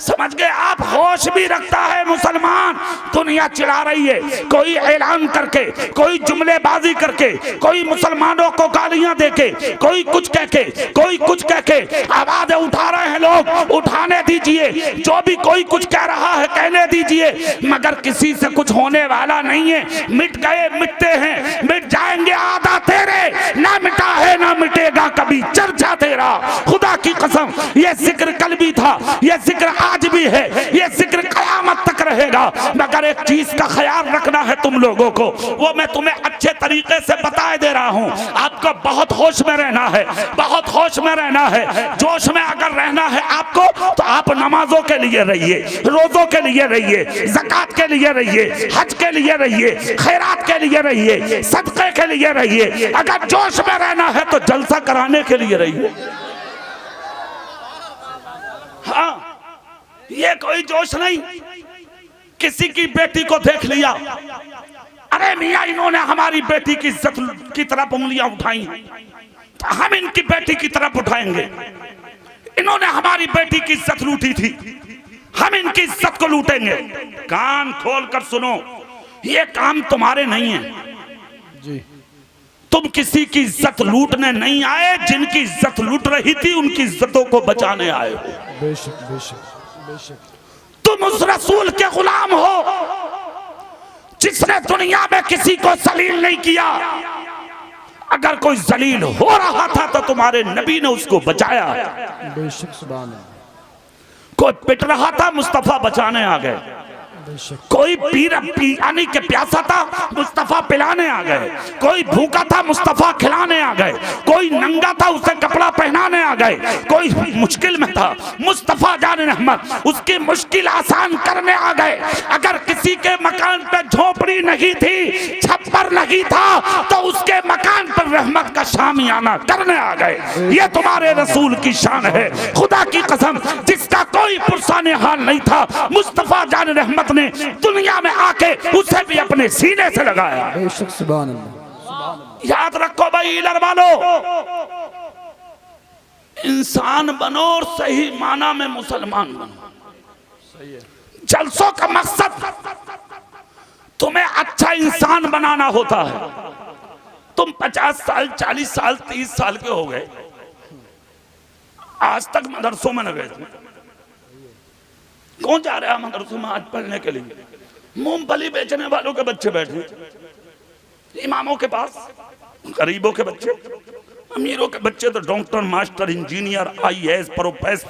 A: समझ गए आप? होश भी रखता है मुसलमान। दुनिया चिढ़ा रही है, कोई ऐलान करके, कोई जुमलेबाजी करके, कोई मुसलमानों को गालियां देके, कोई कुछ कह के, कोई कुछ कह के आवाजें उठा रहे हैं लोग। उठाने दीजिए, जो भी कोई कुछ कह रहा है कहने दीजिए, मगर किसी से कुछ होने वाला नहीं है। मिट गए, मिटते हैं, मिट जाएंगे। आधा तेरे, ना मिटा है ना मिटेगा कभी चर्चा तेरा। खुदा की कसम, ये जिक्र कल भी था, ये जिक्र आज भी है, ये जिक्र कयामत तक हक रहेगा, मगर एक चीज का ख्याल रखना है तुम लोगों को, वो मैं तुम्हें अच्छे तरीके से बता दे रहा हूँ। आपको बहुत होश में रहना है, बहुत होश में रहना है। जोश में अगर रहना है आपको तो आप नमाजों के लिए रहिए, रोजों के लिए रहिए, ज़कात के लिए रहिए, हज के लिए रहिए, खैरात के लिए रहिए, सदक़े के लिए रहिए। अगर जोश में रहना है तो जलसा कराने के लिए रहिए। हाँ, ये कोई जोश नहीं। किसी की बेटी को देख लिया, अरे मियाँ इन्होंने हमारी बेटी की इज्जत की तरफ उंगलियां उठाई, तो हम इनकी बेटी की तरफ उठाएंगे। इन्होंने हमारी बेटी की इज्जत लूटी थी, हम इनकी इज्जत को लूटेंगे। कान खोल कर सुनो, ये काम तुम्हारे नहीं है
B: जी।
A: तुम किसी की इज्जत लूटने नहीं आए, जिनकी इज्जत लूट रही थी उनकी इज्जतों को बचाने आए हो।
B: बेशक बेशक बेशक।
A: तुम उस रसूल के गुलाम हो जिसने दुनिया में किसी को जलील नहीं किया। अगर कोई जलील हो रहा था तो तुम्हारे नबी ने उसको बचाया।
B: बेशक सुभान अल्लाह।
A: कोई पिट रहा था, मुस्तफा बचाने आ गए। कोई पियानी के प्यासा था, मुस्तफा पिलाने आ गए। कोई भूखा था, मुस्तफा खिलाने आ गए। कोई नंगा था, उसे कपड़ा पहनाने आ गए। कोई मुश्किल में था, मुस्तफा जान रहमत उसकी मुश्किल आसान करने आ गए। अगर किसी के मकान पे झोपड़ी नहीं थी, छप्पर नहीं था, तो उसके मकान पर रहमत का शामियाना करने आ गए। ये तुम्हारे रसूल की शान है। खुदा की कसम, जिसका कोई पुरसाने हाल नहीं था, मुस्तफा जान रहमत ने दुनिया में आके उसे भी अपने सीने से लगाया।
B: बेशक सुभान अल्लाह।
A: याद रखो भाई इधर वालो, इंसान बनो और सही माना में मुसलमान बनो।
B: सही है।
A: जलसों का मकसद तुम्हें अच्छा इंसान बनाना होता है। तुम 50 साल 40 साल 30 साल के हो गए, आज तक मदरसों में न गए थे। कौन जा रहा है मदरसों में आज पढ़ने के लिए? मूंगफली बेचने वालों के बच्चे बैठे, इमामों के पास, गरीबों के बच्चे, अमीरों के बच्चे तो doctor, master, engineer, IAS,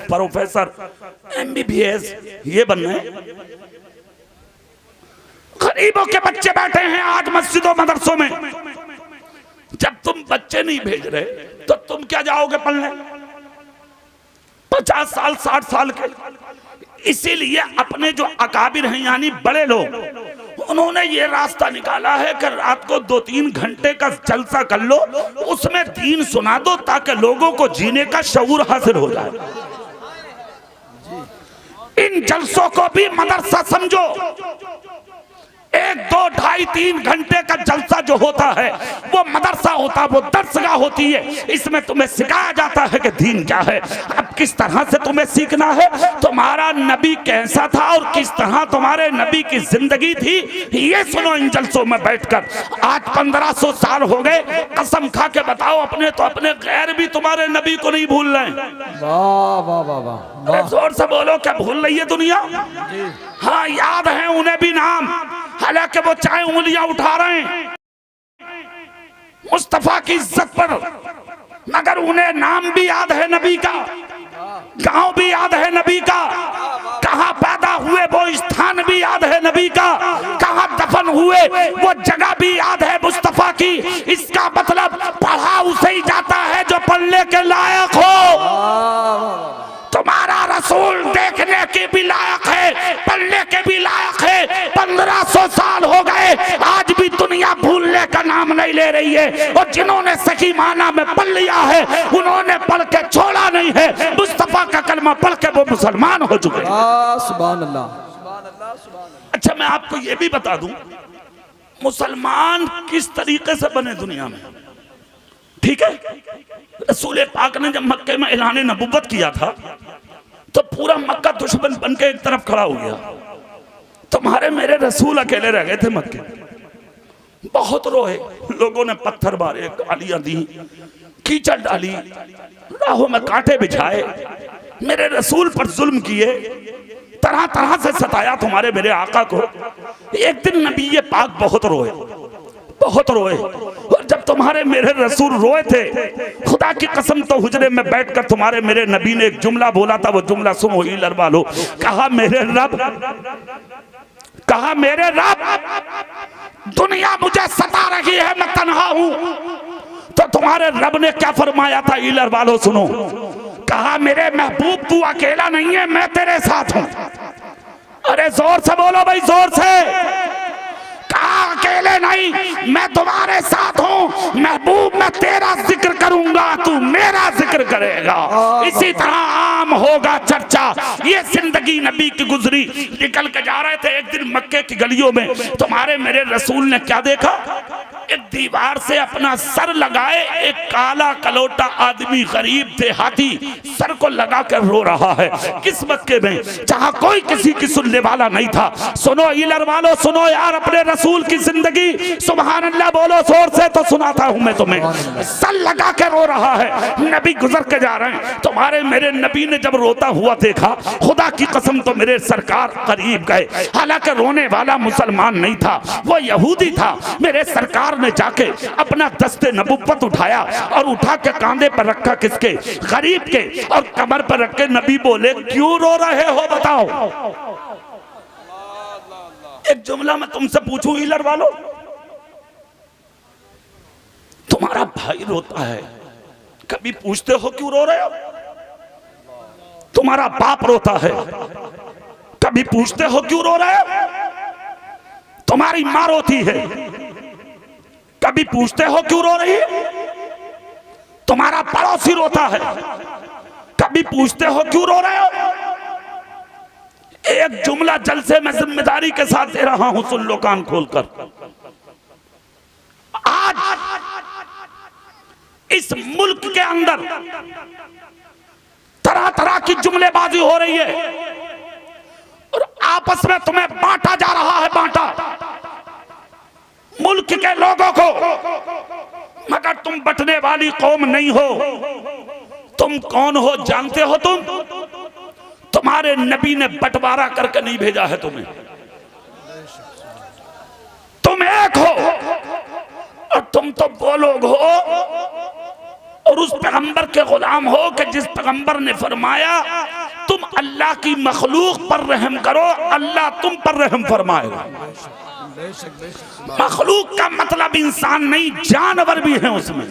A: professor, MBBS ये बनने। गरीबों के बच्चे बैठे हैं आज मस्जिदों मदरसों में। जब तुम बच्चे नहीं भेज रहे तो तुम क्या जाओगे पढ़ने? 50 साल 60 साल के। इसीलिए अपने जो अकाबिर हैं यानी बड़े लोग, उन्होंने ये रास्ता निकाला है कि रात को 2-3 घंटे का जलसा कर लो, उसमें दीन सुना दो ताकि लोगों को जीने का शऊर हासिल हो जाए। इन जलसों को भी मदरसा समझो। 1, 2, 2.5, 3 घंटे का जलसा जो होता है वो मदरसा होता है, वो दर्सगाह होती है। इसमें तुम्हें सिखाया जाता है कि दीन क्या है। अब किस तरह से तुम्हें सीखना है, तुम्हारा नबी कैसा था और किस तरह तुम्हारे नबी की जिंदगी थी, ये सुनो इन जलसों में बैठकर। आज 1500 साल हो गए, कसम खा के बताओ अपने तो अपने गैर भी तुम्हारे नबी को नहीं भूल रहे।
B: वाह वाह वाह वाह।
A: जोर से बोलो, क्या भूल रही है दुनिया? हाँ, याद है उन्हें भी नाम, हालांकि वो चाहे उंगलियां उठा रहे हैं मुस्तफा की इज्जत पर, मगर उन्हें नाम भी याद है नबी का, गांव भी याद है नबी का, कहां पैदा हुए वो स्थान भी याद है नबी का, कहां दफन हुए वो जगह भी याद है मुस्तफा की। इसका मतलब पढ़ा उसे ही जाता है जो पढ़ने के लायक हो। तुम्हारा रसूल देखने के भी लायक है, पढ़ने के भी लायक है। 1500 साल हो गए, आज भी दुनिया भूलने का नाम नहीं ले रही है। और जिन्होंने सही माना में पढ़ लिया है, उन्होंने पढ़ के छोड़ा नहीं है। मुस्तफा का कलमा पढ़ के वो मुसलमान हो चुके हैं।
B: सुभान अल्लाह।
A: अच्छा, मैं आपको ये भी बता दूं, मुसलमान किस तरीके से बने दुनिया में, ठीक है? रसूल पाक ने जब मक्के में ऐलान नबुव्वत किया था तो पूरा मक्का दुश्मन बन के एक तरफ खड़ा हो गया। तुम्हारे मेरे रसूल अकेले रह गए थे मक्के। बहुत रोए, लोगों ने पत्थर मारे, गालियां दी, कीचड़ डाली, राहों में कांटे बिछाए, मेरे रसूल पर जुल्म किए, तरह तरह से सताया तुम्हारे मेरे आका को। एक दिन नबी ये पाक बहुत रोए, बहुत रोए। और जब तुम्हारे मेरे रसूल रोए थे, खुदा की कसम तो हुजरे में बैठकर तुम्हारे मेरे नबी ने एक जुमला बोला था, वो जुमला सुनो ही लड़वा लो। कहा, मेरे रब कहा मेरे रब, दुनिया मुझे सता रही है, मैं तन्हा हूं। तो तुम्हारे रब ने क्या फरमाया था? ईलर वालों सुनो, कहा मेरे महबूब तू अकेला नहीं है, मैं तेरे साथ हूं। अरे जोर से बोलो भाई, जोर से। कहा अकेले नहीं, मैं तुम्हारे साथ हूं। महबूब मैं तेरा जिक्र करूंगा, तू मेरा जिक्र करेगा। इसी तरह आम होगा चर्चा। ये जिंदगी नबी की गुजरी। निकल के जा रहे थे एक दिन मक्के की गलियों में, तुम्हारे मेरे रसूल ने क्या देखा? एक दीवार से अपना सर लगाए एक काला कलोटा आदमी, गरीब थे, हाथी, सर को लगा कर रो रहा है। किस मक्के में जहां कोई किसी की सुनने वाला नहीं था। सुनो ईलर वालों, सुनो यार अपने रसूल की जिंदगी। सुभान अल्लाह बोलो जोर से तो सुनाता हूं मैं तुम्हें। सर लगा के रो रहा है, नबी गुजर के जा रहे हैं। तुम्हारे मेरे नबी ने जब रोता हुआ देखा, खुदा की कसम तो मेरे सरकार करीब गए। हालांकि रोने वाला मुसलमान नहीं था, वो यहूदी था। मेरे सरकार ने जाके अपना दस्ते नबुव्वत उठाया और उठा के कांधे पर रखा, किसके? गरीब के, और कमर पर रख के नबी बोले क्यों रो रहे हो बताओ? एक जुमला मैं तुमसे पूछूं ईलर वालों, तुम्हारा भाई रोता है, कभी पूछते हो क्यों रो रहे हो? तुम्हारा बाप रोता है, कभी पूछते हो क्यों रो रहे हो? तुम्हारी मां रोती है, कभी पूछते हो क्यों रो रही है? तुम्हारा पड़ोसी रोता है, कभी पूछते हो क्यों रो रहे हो? एक जुमला जलसे में जिम्मेदारी के साथ दे रहा हूं, सुन लो कान खोलकर। आज इस मुल्क के अंदर तरह तरह की जुमलेबाजी हो रही है और आपस में तुम्हें बांटा जा रहा है, बांटा मुल्क के लोगों को। मगर तुम बटने वाली कौम नहीं हो। तुम कौन हो जानते हो? तुम्हारे नबी ने बंटवारा करके नहीं भेजा है तुम्हें। तुम एक हो और तुम तो वो लोग हो और उस पैगंबर के गुलाम हो कि जिस पैगंबर ने फरमाया तुम अल्लाह की मखलूक पर रहम करो, अल्लाह तुम पर रहम फरमाएगा। मखलूक का मतलब इंसान नहीं, जानवर भी है उसमें,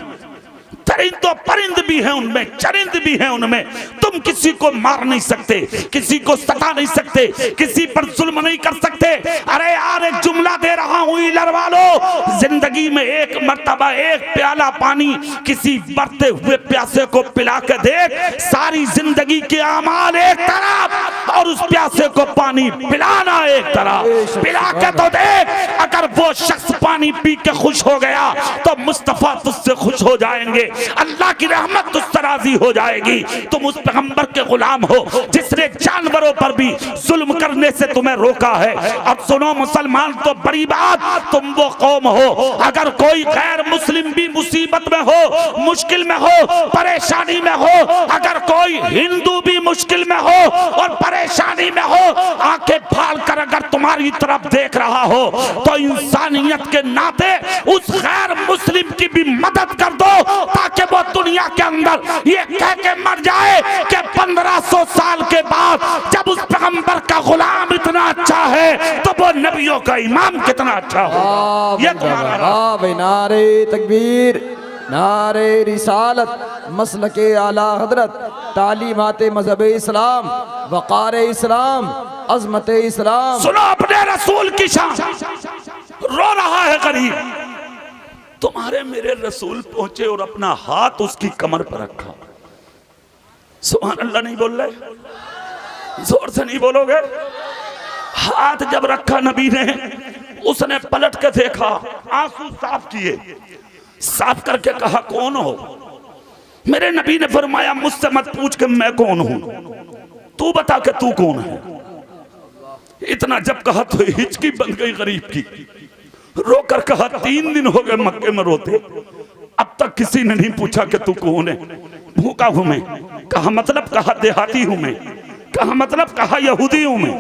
A: परिंदो परिंद भी है उनमें, चरिंद भी है उनमें। तुम किसी को मार नहीं सकते, किसी को सता नहीं सकते, किसी पर जुल्म नहीं कर सकते। अरे यार एक जुमला दे रहा हूं ईलर वालों, जिंदगी में एक मर्तबा एक प्याला पानी किसी मरते हुए प्यासे को पिला के देख, सारी जिंदगी के अमाल एक तरफ और उस प्यासे को पानी पिलाना एक तरफ। पिला के तो देख, अगर वो शख्स पानी पी के खुश हो गया तो मुस्तफा तुझसे खुश हो जाएंगे, अल्लाह की रहमत तुझ से राजी हो जाएगी। तुम उस पैगंबर के गुलाम हो जिसने जानवरों पर भी जुल्म करने से तुम्हें रोका है। अब सुनो मुसलमान, तो बड़ी बात, तुम वो कौम हो, अगर कोई गैर मुस्लिम भी मुसीबत में हो, मुश्किल में हो, परेशानी में हो, अगर कोई हिंदू भी मुश्किल में हो और परेशानी में हो, आंखें फाड़ कर अगर तुम्हारी तरफ देख रहा हो तो इंसानियत के नाते उस गैर मुस्लिम की भी मदद कर दो, ताकि वो दुनिया के अंदर ये कह के मर जाए कि 1500 साल के बाद जब उस पैगंबर का गुलाम इतना अच्छा है तो वो नबियों का इमाम कितना अच्छा हो। ये
B: भाई नारे तकबीर, नारे रिसालत, मसलके आला हजरत, तालीमाते मजहब इस्लाम, वक़ार इस्लाम, अज़मत इस्लाम।
A: सुनो अपने रसूल की शान, रो रहा है गरीब। तुम्हारे मेरे रसूल पहुंचे और अपना हाथ उसकी कमर पर रखा। सुभान अल्लाह नहीं बोल रहे? जोर से नहीं बोलोगे? हाथ जब रखा नबी ने, उसने पलट के देखा, आंसू साफ किए, साफ करके कहा कौन हो? मेरे नबी ने फरमाया मुझसे मत पूछ के मैं कौन हूं, तू बता के तू कौन है। इतना जब कहा तो हिचकी बन गई गरीब की, रोकर कहा 3 दिन हो गए मक्के में रोते, अब तक किसी ने नहीं पूछा कि तू कौन है। भूखा हूं मैं। कहा मतलब? कहा देहाती हूं मैं। कहा मतलब? कहा यहूदी हूं मैं।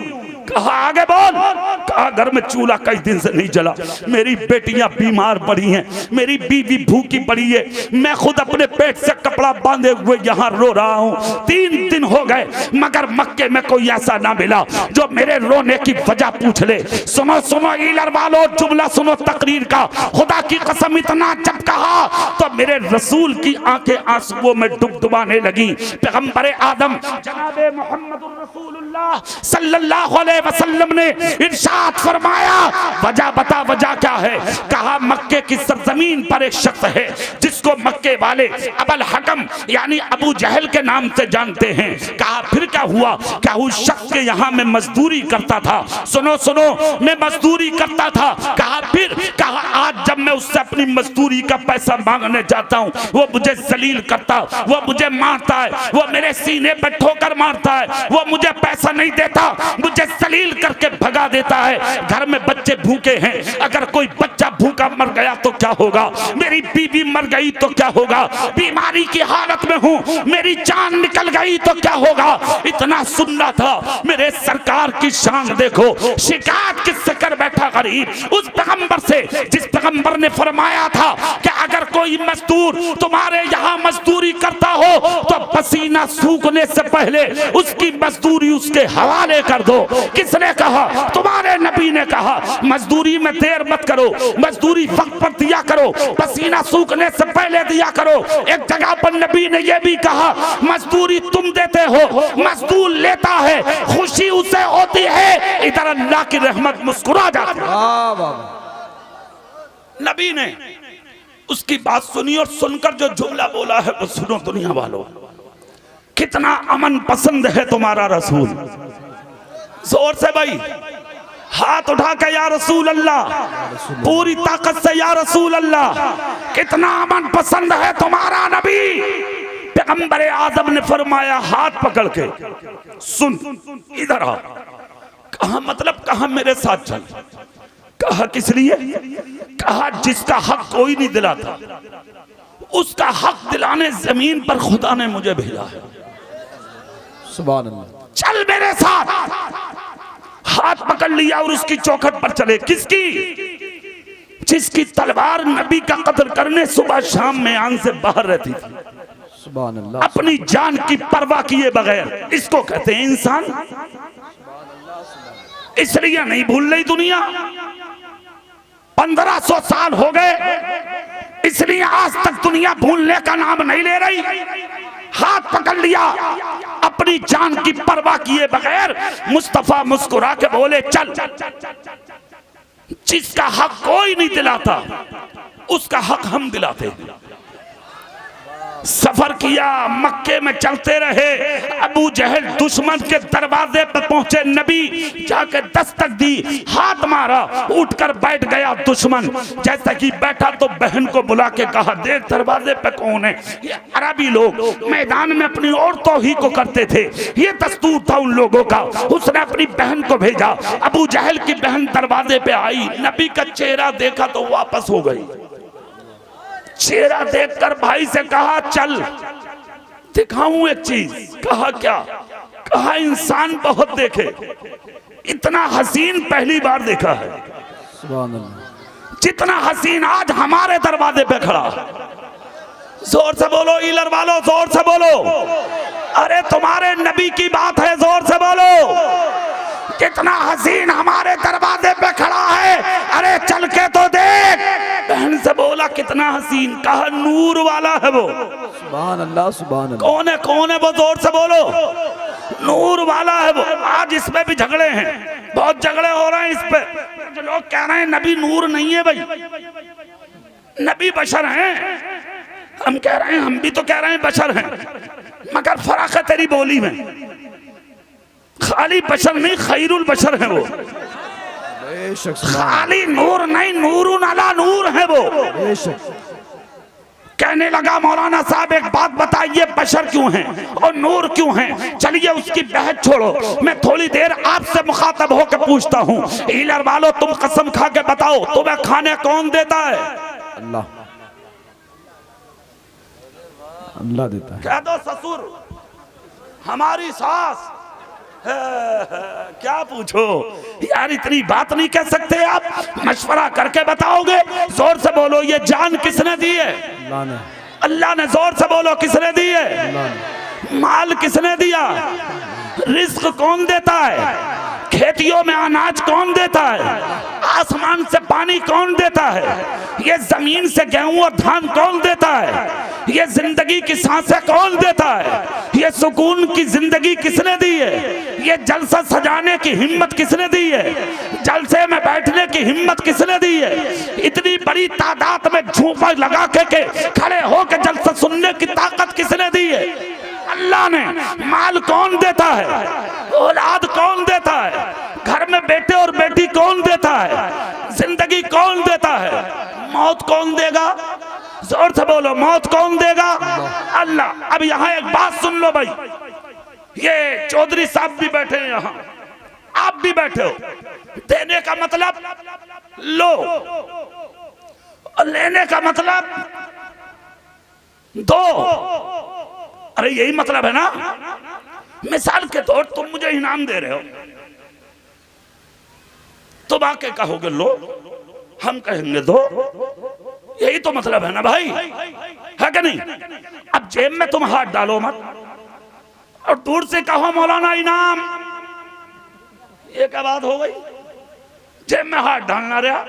A: कहा आगे बोल। कहा घर में चूल्हा कई दिन से नहीं जला, मेरी बेटियां बीमार पड़ी हैं, मेरी बीवी भूखी पड़ी है, मैं खुद अपने पेट से कपड़ा बांधे हुए यहाँ रो रहा हूँ, 3 दिन हो गए, मगर मक्के में कोई ऐसा ना मिला जो मेरे रोने की वजह पूछ ले। सुनो सुनो ईलर वालों, जुमला सुनो तकरीर का, खुदा की कसम इतना जब कहा तो मेरे रसूल की आंखें आंसुओं में डुबडुबाने लगी। पैगंबर आदम जनाबे मोहम्मदुर रसूलुल्लाह सल्लल्लाहु अलैहि वसल्लम ने इरशाद फरमाया, वजह बता वजह क्या है? कहा मक्के की सरजमीन पर एक शख्स है जिसको मक्के वाले अबल हकम यानी अबू जहल के नाम से जानते हैं। कहा फिर क्या हुआ? क्या उस शख्स के यहाँ मैं मजदूरी करता था। सुनो सुनो, मैं मजदूरी करता था। कहा फिर? कहा आज जब मैं उससे अपनी मजदूरी का पैसा मांगने जाता हूँ, वो मुझे जलील करता, वो मुझे मारता है, वो मेरे सीने पर ठोकर मारता है, वो मुझे पैसा नहीं देता, मुझे जलील करके भगा देता है। घर में बच्चे भूखे हैं, अगर कोई बच्चा भूखा मर गया तो क्या होगा? मेरी बीवी मर गई तो क्या होगा? बीमारी की हालत में हूँ, मेरी जान निकल गई तो क्या होगा? इतना सुनना था। मेरे सरकार की शान देखो, शिकायत किससे कर बैठा गरीब? उस पैगंबर से जिस पैगंबर ने फरमाया था कि अगर कोई मजदूर तुम्हारे यहाँ मजदूरी करता हो तो पसीना सूखने से पहले उसकी मजदूरी उसके हवाले कर दो। किसने कहा? तुम्हारे नबी ने कहा मजदूरी में देर मत करो, मजदूरी वक्त पर दिया करो, पसीना सूखने से पहले दिया करो। एक जगह पर नबी ने यह भी कहा मजदूरी तुम देते हो, मजदूर लेता है, खुशी उसे होती है, इधर अल्लाह की रहमत मुस्कुरा जाती है। नबी ने उसकी बात सुनी और सुनकर जो जुमला बोला है वो सुनो दुनिया वालों, कितना अमन पसंद है तुम्हारा रसूल। जोर से भाई हाथ उठा के या रसूल अल्लाह, पूरी ताकत से या रसूल अल्लाह, कितना अमन पसंद है तुम्हारा नबी। पैगंबर आदम ने फरमाया हाथ पकड़ के सुन इधर आ। कहा मतलब? कहा मेरे साथ चल। कहा किस लिए? कहा जिसका हक कोई नहीं दिलाता उसका हक दिलाने जमीन पर खुदा ने मुझे भेजा है।
B: सुभान अल्लाह।
A: चल मेरे साथ। हाथ पकड़ लिया और उसकी चौखट पर चले। किसकी? जिसकी तलवार नबी का कत्ल करने सुबह शाम मैदान से बाहर रहती थी,
B: सुभान अल्लाह,
A: अपनी जान की परवाह किए बगैर। इसको कहते हैं इंसान। इसलिए नहीं भूल रही दुनिया, 1500 साल हो गए, इसलिए आज तक दुनिया भूलने का नाम नहीं ले रही। हाथ पकड़ लिया, अपनी जान की परवाह किए बगैर मुस्तफा मुस्कुरा के बोले चल। जिसका हक कोई नहीं दिलाता उसका हक हम दिलाते। सफर किया, मक्के में चलते रहे, अबू जहल दुश्मन के दरवाजे पर पहुंचे, नबी जाके दस्तक दी, हाथ मारा, उठकर बैठ गया दुश्मन। जैसा कि बैठा तो बहन को बुला के कहा देख दरवाजे पे कौन है। ये अरबी लोग मैदान में अपनी औरतों ही को करते थे, ये दस्तूर था उन लोगों का। उसने अपनी बहन को भेजा, अबू जहल की बहन दरवाजे पे आई, नबी का चेहरा देखा तो वापस हो गई। चेहरा देखकर भाई से कहा चल दिखाऊं एक चीज। कहा क्या? कहा इंसान बहुत देखे, इतना हसीन पहली बार देखा है।
B: सुभान अल्लाह।
A: जितना हसीन आज हमारे दरवाजे पे खड़ा। जोर से बोलो ईलर वालों, जोर से बोलो। अरे तुम्हारे नबी की बात है, जोर से बोलो। कितना हसीन हमारे दरवाजे पे खड़ा है, अरे चल के तो देख। बहन से बोला कितना हसीन। कहा नूर वाला है वो।
B: सुभान अल्लाह, सुभान अल्लाह।
A: कौन है? कौन है वो? जोर से बोलो। नूर वाला है वो। आज इसमें भी झगड़े हैं, बहुत झगड़े हो रहे हैं इस पे। जो लोग कह रहे हैं नबी नूर नहीं है, भाई नबी बशर हैं। हम कह रहे हैं, हम भी तो कह रहे हैं बशर हैं, मगर फर्क है तेरी बोली में। खाली बशर नहीं, खैरुल बशर है वो। खाली नूर नहीं, नूरुन अला नूर है वो। कहने लगा मौलाना साहब एक बात बताइए, बशर क्यों हैं और नूर क्यों हैं? चलिए उसकी बहस छोड़ो, मैं थोड़ी देर आपसे मुखातब होकर पूछता हूँ। ईलर वालों तुम कसम खा के बताओ, तुम्हें खाने कौन देता है?
B: अल्लाह, अल्लाह देता है।
A: कह दो ससुर, हमारी सास, क्या पूछो यार, इतनी बात नहीं कह सकते आप? मशवरा करके बताओगे? जोर से बोलो, ये जान किसने दी है?
B: अल्लाह ने।
A: अल्लाह ने। जोर से बोलो, किसने दी है?
B: अल्लाह ने।
A: माल किसने दिया? रिस्क कौन देता है? खेतियों में अनाज कौन देता है? आसमान से पानी कौन देता है? ये जमीन से गेहूं और धान कौन देता है? ये जिंदगी की सांसें कौन देता है? ये सुकून की जिंदगी किसने दी है? ये जलसा सजाने की हिम्मत किसने दी है? जलसे में बैठने की हिम्मत किसने दी है? इतनी बड़ी तादाद में झूंपा लगा के खड़े होकर जलसा सुनने की ताकत किसने दी है? अल्लाह ने। माल कौन देता है? औलाद कौन देता है? घर में बेटे और बेटी कौन देता है? जिंदगी कौन देता है? मौत कौन देगा? जोर से बोलो, मौत कौन देगा? अल्लाह। अब यहाँ एक बात सुन लो भाई, ये चौधरी साहब भी बैठे हैं यहाँ, आप भी बैठे हो। देने का मतलब लो, और लेने का मतलब दो। अरे यही मतलब है ना? मिसाल के तौर तुम मुझे इनाम दे रहे हो, तुम आके कहोगे लो, हम कहेंगे दो। यही तो मतलब है ना भाई, है कि नहीं? अब जेब में तुम हाथ डालो मत, और दूर से कहो मौलाना इनाम, ये क्या बात हो गई? जेब में हाथ डालना रहा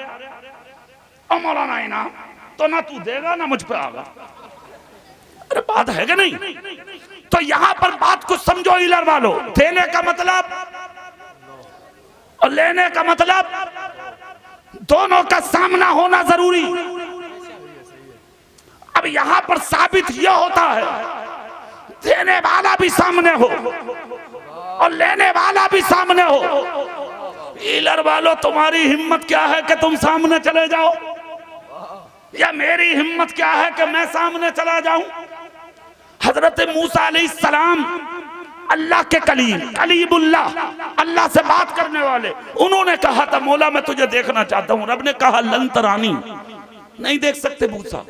A: और मौलाना इनाम, तो ना तू देगा ना मुझ पे आगा। अरे बात है कि नहीं? तो यहां पर बात को समझो इलर वालों। देने का मतलब और लेने का मतलब दोनों का सामना होना जरूरी। अब यहां पर साबित यह होता है, देने वाला भी सामने हो और लेने वाला भी सामने हो। इलर वालों, तुम्हारी हिम्मत क्या है कि तुम सामने चले जाओ, या मेरी हिम्मत क्या है कि मैं सामने चला जाऊं? हजरत मूसा अलैहिस्सलाम, अल्लाह के कलीमुल्लाह, अल्लाह से बात करने वाले, उन्होंने कहा था मौला मैं तुझे देखना चाहता हूं। रब ने कहा लन तरानी, नहीं देख सकते मूसा।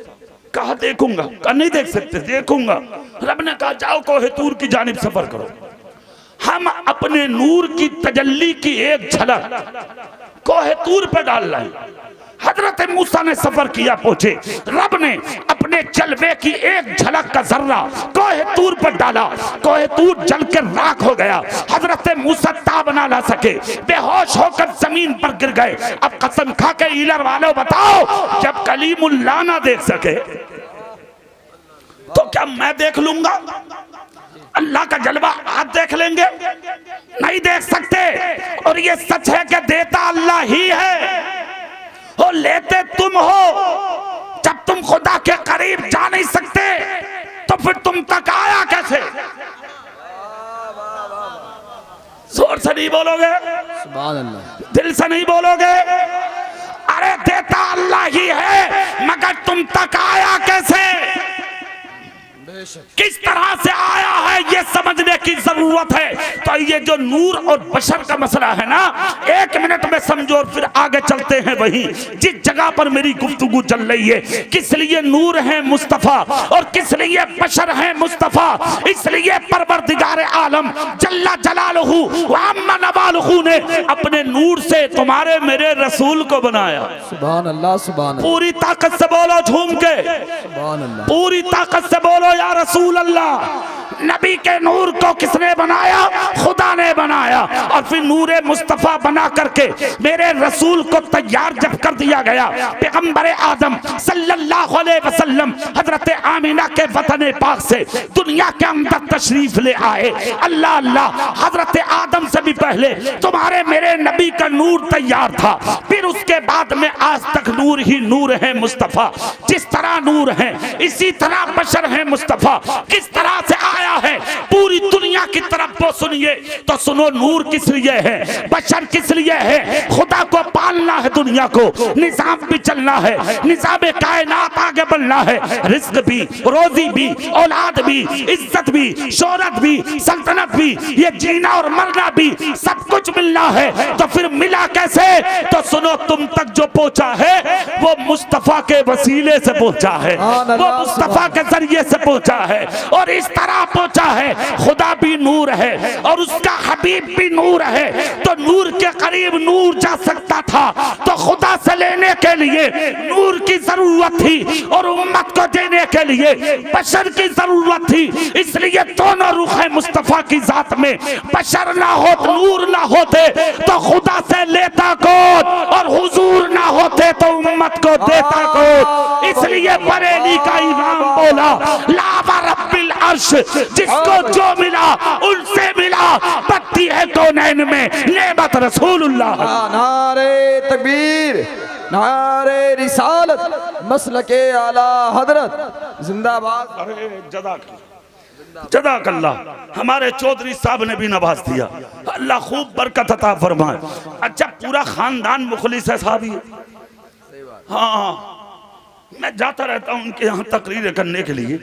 A: कहा देखूंगा। कहा नहीं देख सकते, देखूंगा। रब ने कहा जाओ कोहे तूर की जानिब सफर करो, हम अपने नूर की तजल्ली की एक झलक कोहे तूर पे डाल रहे हैं। हजरत मूसा ने सफर किया, पहुंचे। रब ने अपने जलवे की एक झलक का जर्रा कोहे तूर पर डाला, कोहे तूर जल के राख हो गया। हजरत मूसा ताब ना ला सके, बेहोश होकर जमीन पर गिर गए। अब कसम खा के इलर वालों बताओ, जब कलीमुल्लाह ना देख सके तो क्या मैं देख लूंगा? अल्लाह का जलवा आप देख लेंगे? नहीं देख सकते। और ये सच है कि देता अल्लाह ही है और लेते तुम हो। जब तुम खुदा के करीब जा नहीं सकते तो फिर तुम तक आया कैसे? जोर से नहीं बोलोगे?
B: सुभान अल्लाह।
A: दिल से नहीं बोलोगे? अरे देता अल्लाह ही है, मगर तुम तक आया कैसे? किस तरह से आया है ये समझने की जरूरत है। तो ये जो नूर और बशर का मसला है ना, 1 मिनट में समझो और फिर आगे चलते हैं वही जिस जगह पर मेरी गुफ्तगू चल रही है। किस लिए नूर है मुस्तफा और किस लिए बशर है मुस्तफा? इसलिए परवरदिगार आलम जल्ला जलालहू व अम्मा नवालहू ने अपने नूर से तुम्हारे मेरे रसूल को बनाया।
B: सुभान अल्लाह। सुभान अल्लाह।
A: पूरी ताकत से बोलो झूम के,
B: सुभान अल्लाह।
A: पूरी ताकत से बोलो या रसूल अल्लाह। नबी के नूर को किसने बनाया? खुदा ने बनाया। और फिर नूरे मुस्तफा बना करके मेरे रसूल को तैयार जब कर दिया गया, पैगंबर आदम सल्लल्लाहु अलैहि वसल्लम हजरत आमिना के वतन पाक से दुनिया के अंदर तशरीफ ले आए। अल्लाह अल्लाह, हजरत आदम से भी पहले तुम्हारे मेरे नबी का नूर तैयार था। फिर उसके बाद में आज तक नूर ही नूर है मुस्तफा। जिस तरह नूर है इसी तरह बशर है मुस्तफा। किस तरह से आया है पूरी दुनिया की तरफ वो सुनिए तो सुनो। नूर किस लिए है? बशर किस लिए है? खुदा को पालना है, दुनिया को निजाम भी चलना है, निजाम कायनात आगे बढ़ना है। रिज्क भी, रोजी भी, औलाद भी, इज्जत भी, शोहरत भी, सल्तनत भी, ये जीना और मरना भी सब कुछ मिलना है। तो फिर मिला कैसे? तो सुनो, तुम तक जो पहुंचा है वो मुस्तफा के वसीले से पहुंचा है, वो मुस्तफा के जरिए से पहुंचा है। और इस तरह पहुंचा है, खुदा भी नूर नूर है और उसका हबीब भी नूर है, तो नूर के करीब नूर जा सकता था, तो खुदा से लेने के लिए नूर की जरूरत थी और उम्मत को देने के लिए बशर की जरूरत थी। इसलिए दोनों रुख है मुस्तफा की जात में, बशर ना हो नूर ना होते तो खुदा से लेता कौन, और हुजूर ना होते तो उम्मत को देता कौन। इसलिए बरेली का इमाम बोला लावा रब्बिल अर्श, जिसको जो मिला उनसे मिला, बत्ती है कौनैन में नेमत रसूलुल्लाह।
B: नारे तकबीर, नारे रिसालत, मसलके आला हजरत जिंदाबाद।
A: अरे जज़ाकल्लाह, हमारे चौधरी साहब ने भी नवाज दिया, अल्लाह खूब बरकत अता फरमाए। अच्छा, पूरा खानदान मुखलिस है साहब ये। हाँ, मैं जाता रहता हूँ उनके यहाँ तकरीर करने के लिए,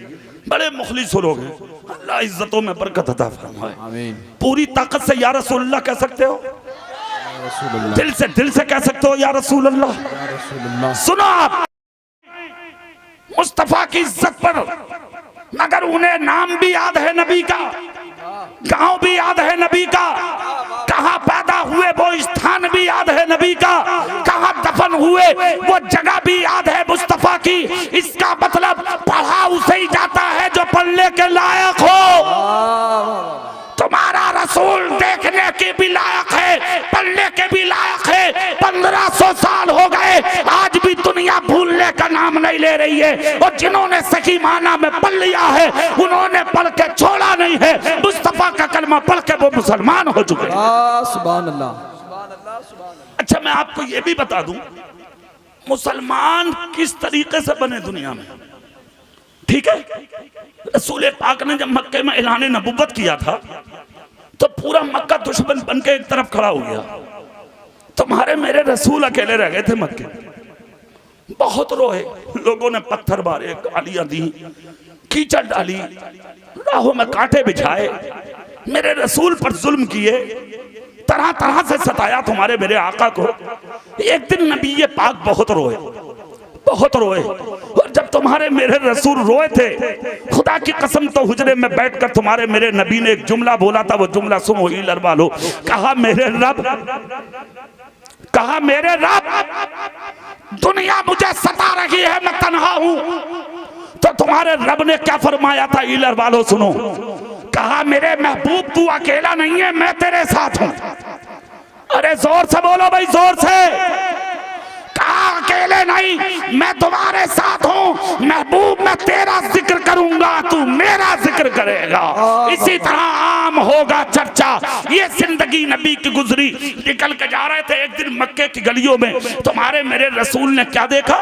A: बड़े मुखलिस लोग हैं, अल्लाह इज्जतों में बरकत अता फरमाए।
B: आमीन।
A: पूरी ताकत से या रसूलुल्लाह कह सकते हो, दिल से कह सकते हो या रसूलुल्लाह। सुनो आप, मुस्तफा की इज्जत पर, मगर उन्हें नाम भी याद है नबी का, गांव भी याद है नबी का, कहां पैदा हुए वो स्थान भी याद है नबी का, कहां दफन हुए वो जगह भी याद है मुस्तफा की। इसका मतलब पढ़ा उसे ही जाता है जो पढ़ने के लायक हो। तुम्हारा रसूल देखने के भी लायक है, पढ़ने के भी लायक है। 1500 साल हो गए, आज भी दुनिया भूलने का नाम नहीं ले रही है, और जिन्होंने सही माना में पढ़ लिया है उन्होंने पढ़ के छोड़ा नहीं है। मुस्तफा का कलमा पढ़ के वो मुसलमान हो चुके हैं।
B: सुभान अल्लाह।
A: अच्छा, मैं आपको ये भी बता दूं, मुसलमान किस तरीके से बने दुनिया में, ठीक है? रसूल पाक ने जब मक्के में ऐलान नबुव्वत किया था तो पूरा मक्का दुश्मन बन के एक तरफ खड़ा हो गया। तुम्हारे मेरे रसूल अकेले रह गए थे मक्के, बहुत रोए, लोगों ने पत्थर मारे, गालियां दी, कीचड़ डाली, राहों में कांटे बिछाए, मेरे रसूल पर जुल्म किए, तरह तरह से सताया तुम्हारे मेरे आका को। एक दिन नबी पाक बहुत रोए, बहुत रोए, और जब तुम्हारे मेरे रसूल रोए थे, खुदा की कसम तो हुजरे में बैठकर तुम्हारे मेरे नबी ने एक जुमला बोला था, वो जुमला सुनो ही लरवा लो। कहा मेरे रब, कहा मेरे रब, दुनिया मुझे सता रही है, मैं तन्हा हूं। तो तुम्हारे रब ने क्या फरमाया था, इलर वालों सुनो। कहा मेरे महबूब तू अकेला नहीं है, मैं तेरे साथ हूं। अरे जोर से बोलो भाई, जोर से। कहा अकेले नहीं, मैं तुम्हारे साथ हूं। महबूब मैं तेरा जिक्र करूंगा, तू मेरा जिक्र करेगा, इसी तरह आम होगा चर्चा। ये जिंदगी नबी की गुजरी। निकल के जा रहे थे एक दिन मक्के की गलियों में, तुम्हारे मेरे रसूल ने क्या देखा,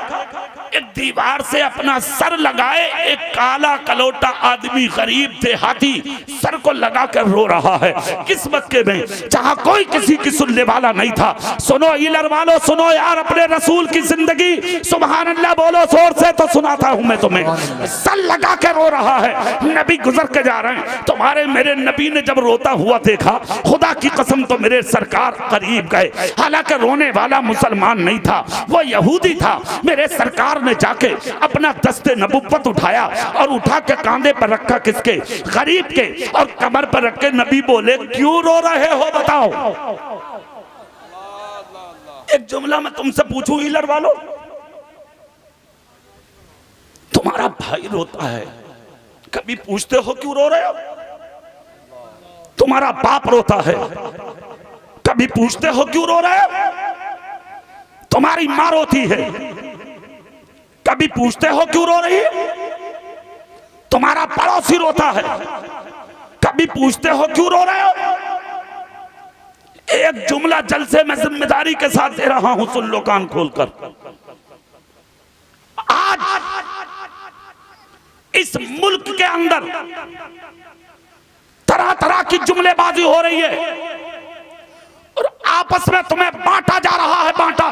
A: एक दीवार से अपना सर लगाए एक काला कलोटा आदमी, गरीब थे, हाथी, सर को लगा कर रो रहा है। किस मक्के में जहां कोई किसी की सुनने वाला नहीं था। सुनो इलर वालों, सुनो यार अपने रसूल की जिंदगी, सुभान अल्लाह बोलो जोर से, तो सुनाता हूं मैं तुम्हें। सर लगा के रो रहा है, नबी गुजर के जा रहे हैं। तुम्हारे मेरे नबी ने जब रोता हुआ देखा, खुदा की कसम तो मेरे सरकार करीब गए। हालांकि रोने वाला मुसलमान नहीं था, वो यहूदी था। मेरे सरकार ने जाके अपना दस्ते नबुव्वत उठाया और उठा के कांधे पर रखा, किसके, गरीब के, और कमर पर रख के नबी बोले क्यों रो रहे हो बताओ। एक जुमला मैं तुमसे पूछूं इलर वालों, तुम्हारा भाई रोता है, कभी पूछते हो क्यों रो रहे हो? तुम्हारा बाप रोता है, कभी पूछते हो क्यों रो रहे हो? तुम्हारी मां रोती है, कभी पूछते हो क्यों रो रही है? तुम्हारा पड़ोसी रोता है, कभी पूछते हो क्यों रो रहे हो? एक जुमला जलसे में जिम्मेदारी के साथ दे रहा हूं, सुन लो कान खोलकर। आज इस मुल्क के अंदर तरह तरह की जुमलेबाजी हो रही है और आपस में तुम्हें बांटा जा रहा है, बांटा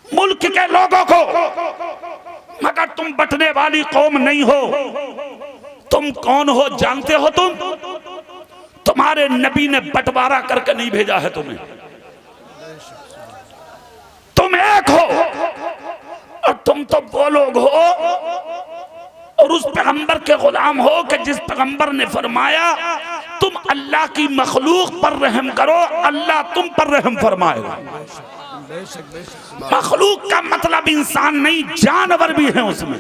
A: मुल्क के लोगों को। मगर तुम बटने वाली कौम नहीं हो। तुम कौन हो जानते हो? तुम्हारे नबी ने बंटवारा करके नहीं भेजा है तुम्हें। तुम एक हो और तुम तो वो लोग हो, और उस पैगंबर के गुलाम हो कि जिस पैगंबर ने फरमाया तुम अल्लाह की मखलूक पर रहम करो, अल्लाह तुम पर रहम फरमाएगा। मखलूक का मतलब इंसान नहीं, जानवर भी है उसमें,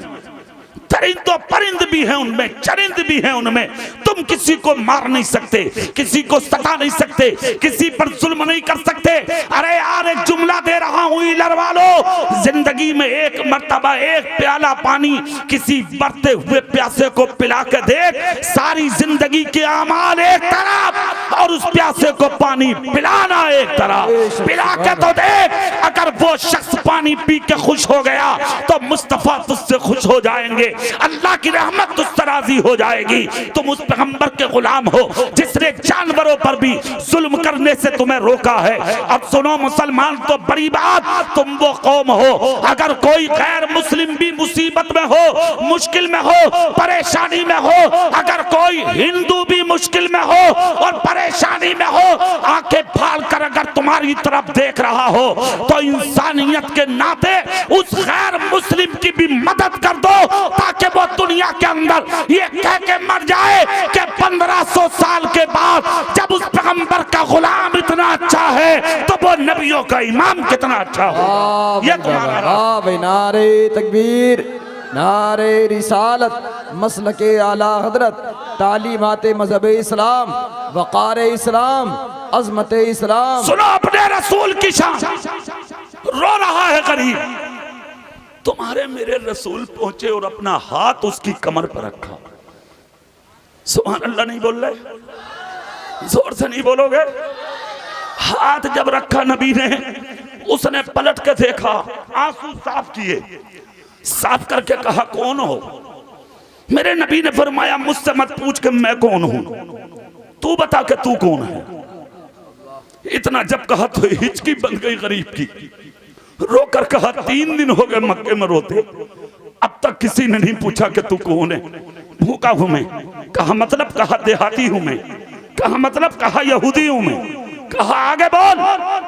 A: परिंदो परिंद भी है उनमें, चरिंद भी है उनमें। तुम किसी को मार नहीं सकते, किसी को सता नहीं सकते, किसी पर जुल्म नहीं कर सकते। अरे यार एक जुमला दे रहा हूं ईलर वालों, जिंदगी में एक मर्तबा एक प्याला पानी किसी मरते हुए प्यासे को पिला के देख, सारी जिंदगी के अमाल एक तरफ और उस प्यासे को पानी पिलाना एक तरफ। पिला के तो देख, अगर वो शख्स पानी पी के खुश हो गया तो मुस्तफा तुझसे खुश हो जाएंगे, अल्लाह की रहमत तुझ पर राजी हो जाएगी। तुम उस पैगंबर के गुलाम हो जिसने जानवरों पर भी जुल्म करने से तुम्हें रोका है। अब सुनो मुसलमान, तो बड़ी बात, तुम वो कौम हो, अगर कोई गैर मुस्लिम भी मुसीबत में हो, मुश्किल में हो, परेशानी में हो, अगर कोई हिंदू भी मुश्किल में हो और परेशानी में हो, आंखें फाड़ कर अगर तुम्हारी तरफ देख रहा हो तो इंसानियत के नाते उस गैर मुस्लिम की भी मदद कर दो, ताकि वो दुनिया के अंदर ये कह के मर जाए कि 1500 साल के बाद जब उस पैगंबर का गुलाम इतना अच्छा है तो वो नबियों का इमाम कितना अच्छा हो। ये तुम्हारा
B: नारे तकबीर, नारे रिसालत, मसलके आला हजरत, तालीमात मजहब इस्लाम, वक़ार इस्लाम, अज़मत इस्लाम।
A: सुनो अपने रसूल की शान, रो रहा है गरीब, तुम्हारे मेरे रसूल पहुंचे और अपना हाथ उसकी कमर पर रखा। सुभान अल्लाह नहीं बोल रहे, जोर से नहीं बोलोगे। हाथ जब रखा नबी ने, उसने पलट के देखा, आंसू साफ किए, साफ करके कहा कौन हो? मेरे नबी ने फरमाया मुझसे मत पूछ के मैं कौन हूं, तू बता के तू कौन है। इतना जब कहा तो हिचकी बन गई गरीब की, रोकर कहा 3 दिन हो गए मक्के में रोते, अब तक किसी ने नहीं पूछा कि तू कौन है। भूखा हूं मैं, कहा मतलब, कहा देहाती हूं मैं, कहा मतलब, कहा यहूदी हूं मैं, कहा आगे बोल,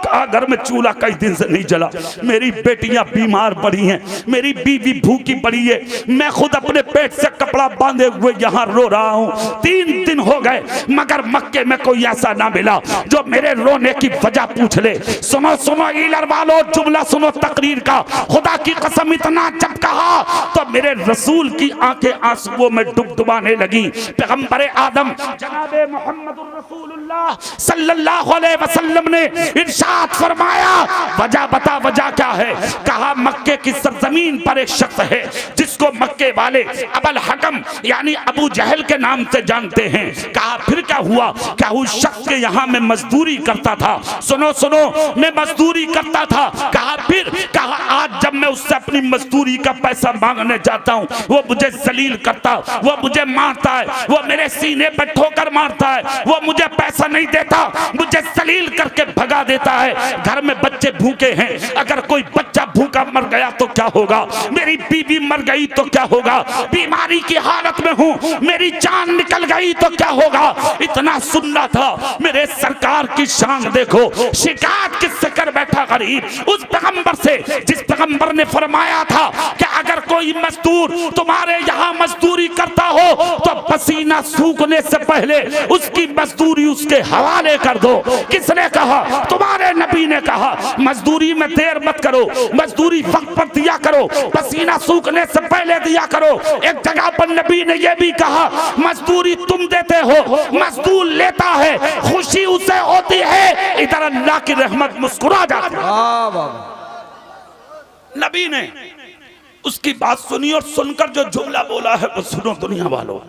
A: कहा घर में चूल्हा कई दिन से नहीं जला, मेरी बेटियां बीमार पड़ी हैं, मेरी बीवी भूखी पड़ी है, मैं खुद अपने पेट से कपड़ा बांधे हुए यहाँ रो रहा हूँ, 3 दिन हो गए मगर मक्के में कोई ऐसा ना मिला जो मेरे रोने की वजह पूछ ले। सुनो सुनो ईलर वालों, जुमला सुनो तकरीर का, खुदा की कसम इतना जब कहा तो मेरे रसूल की आंखें आंसुओं में डुबडुबाने लगी। पैगंबर आदम जनाबे मोहम्मदुर रसूलुल्लाह सल्लल्लाहु अलैहि वसल्लम ने इरशाद फरमाया, वजह बता, वजह क्या है? कहा मक्के की सरजमीन पर एक शख्स है जिसको मक्के वाले अबुल हकम यानी अबू जहल के नाम से जानते हैं। कहा फिर क्या हुआ? क्या उस शख्स के यहाँ मैं मजदूरी करता था, सुनो सुनो, मैं मजदूरी करता था। कहा फिर, कहा आज जब मैं उससे अपनी मजदूरी का पैसा मांगने जाता हूँ वो मुझे जलील करता, वो मुझे मारता है, वो मेरे सीने पर ठोकर मारता है, वो मुझे पैसा नहीं देता, मुझे जलील करके भगा देता है। घर में बच्चे भूखे हैं, अगर कोई बच्चा भूखा मर गया तो क्या होगा? मेरी बीवी मर गई तो क्या होगा? बीमारी की हालत में हूँ, मेरी जान निकल गई तो क्या होगा? इतना सुनना था। मेरे सरकार की शान देखो, शिकायत किससे कर बैठा गरीब? उस पैगंबर से जिस पैगंबर ने फरमाया था कि अगर कोई मजदूर तुम्हारे यहाँ मजदूरी करता हो तो पसीना सूखने से पहले उसकी मजदूरी उसके हवाले कर दो। किसने कहा? तुम्हारे नबी ने कहा मजदूरी में देर मत करो, मजदूरी वक्त पर दिया करो, पसीना सूखने से पहले दिया करो। एक जगह पर नबी ने यह भी कहा मजदूरी तुम देते हो, मजदूर लेता है, खुशी उसे होती है, इधर अल्लाह की रहमत मुस्कुरा जाती है। नबी ने उसकी बात सुनी और सुनकर जो जुमला बोला है वो सुनो दुनिया वालों,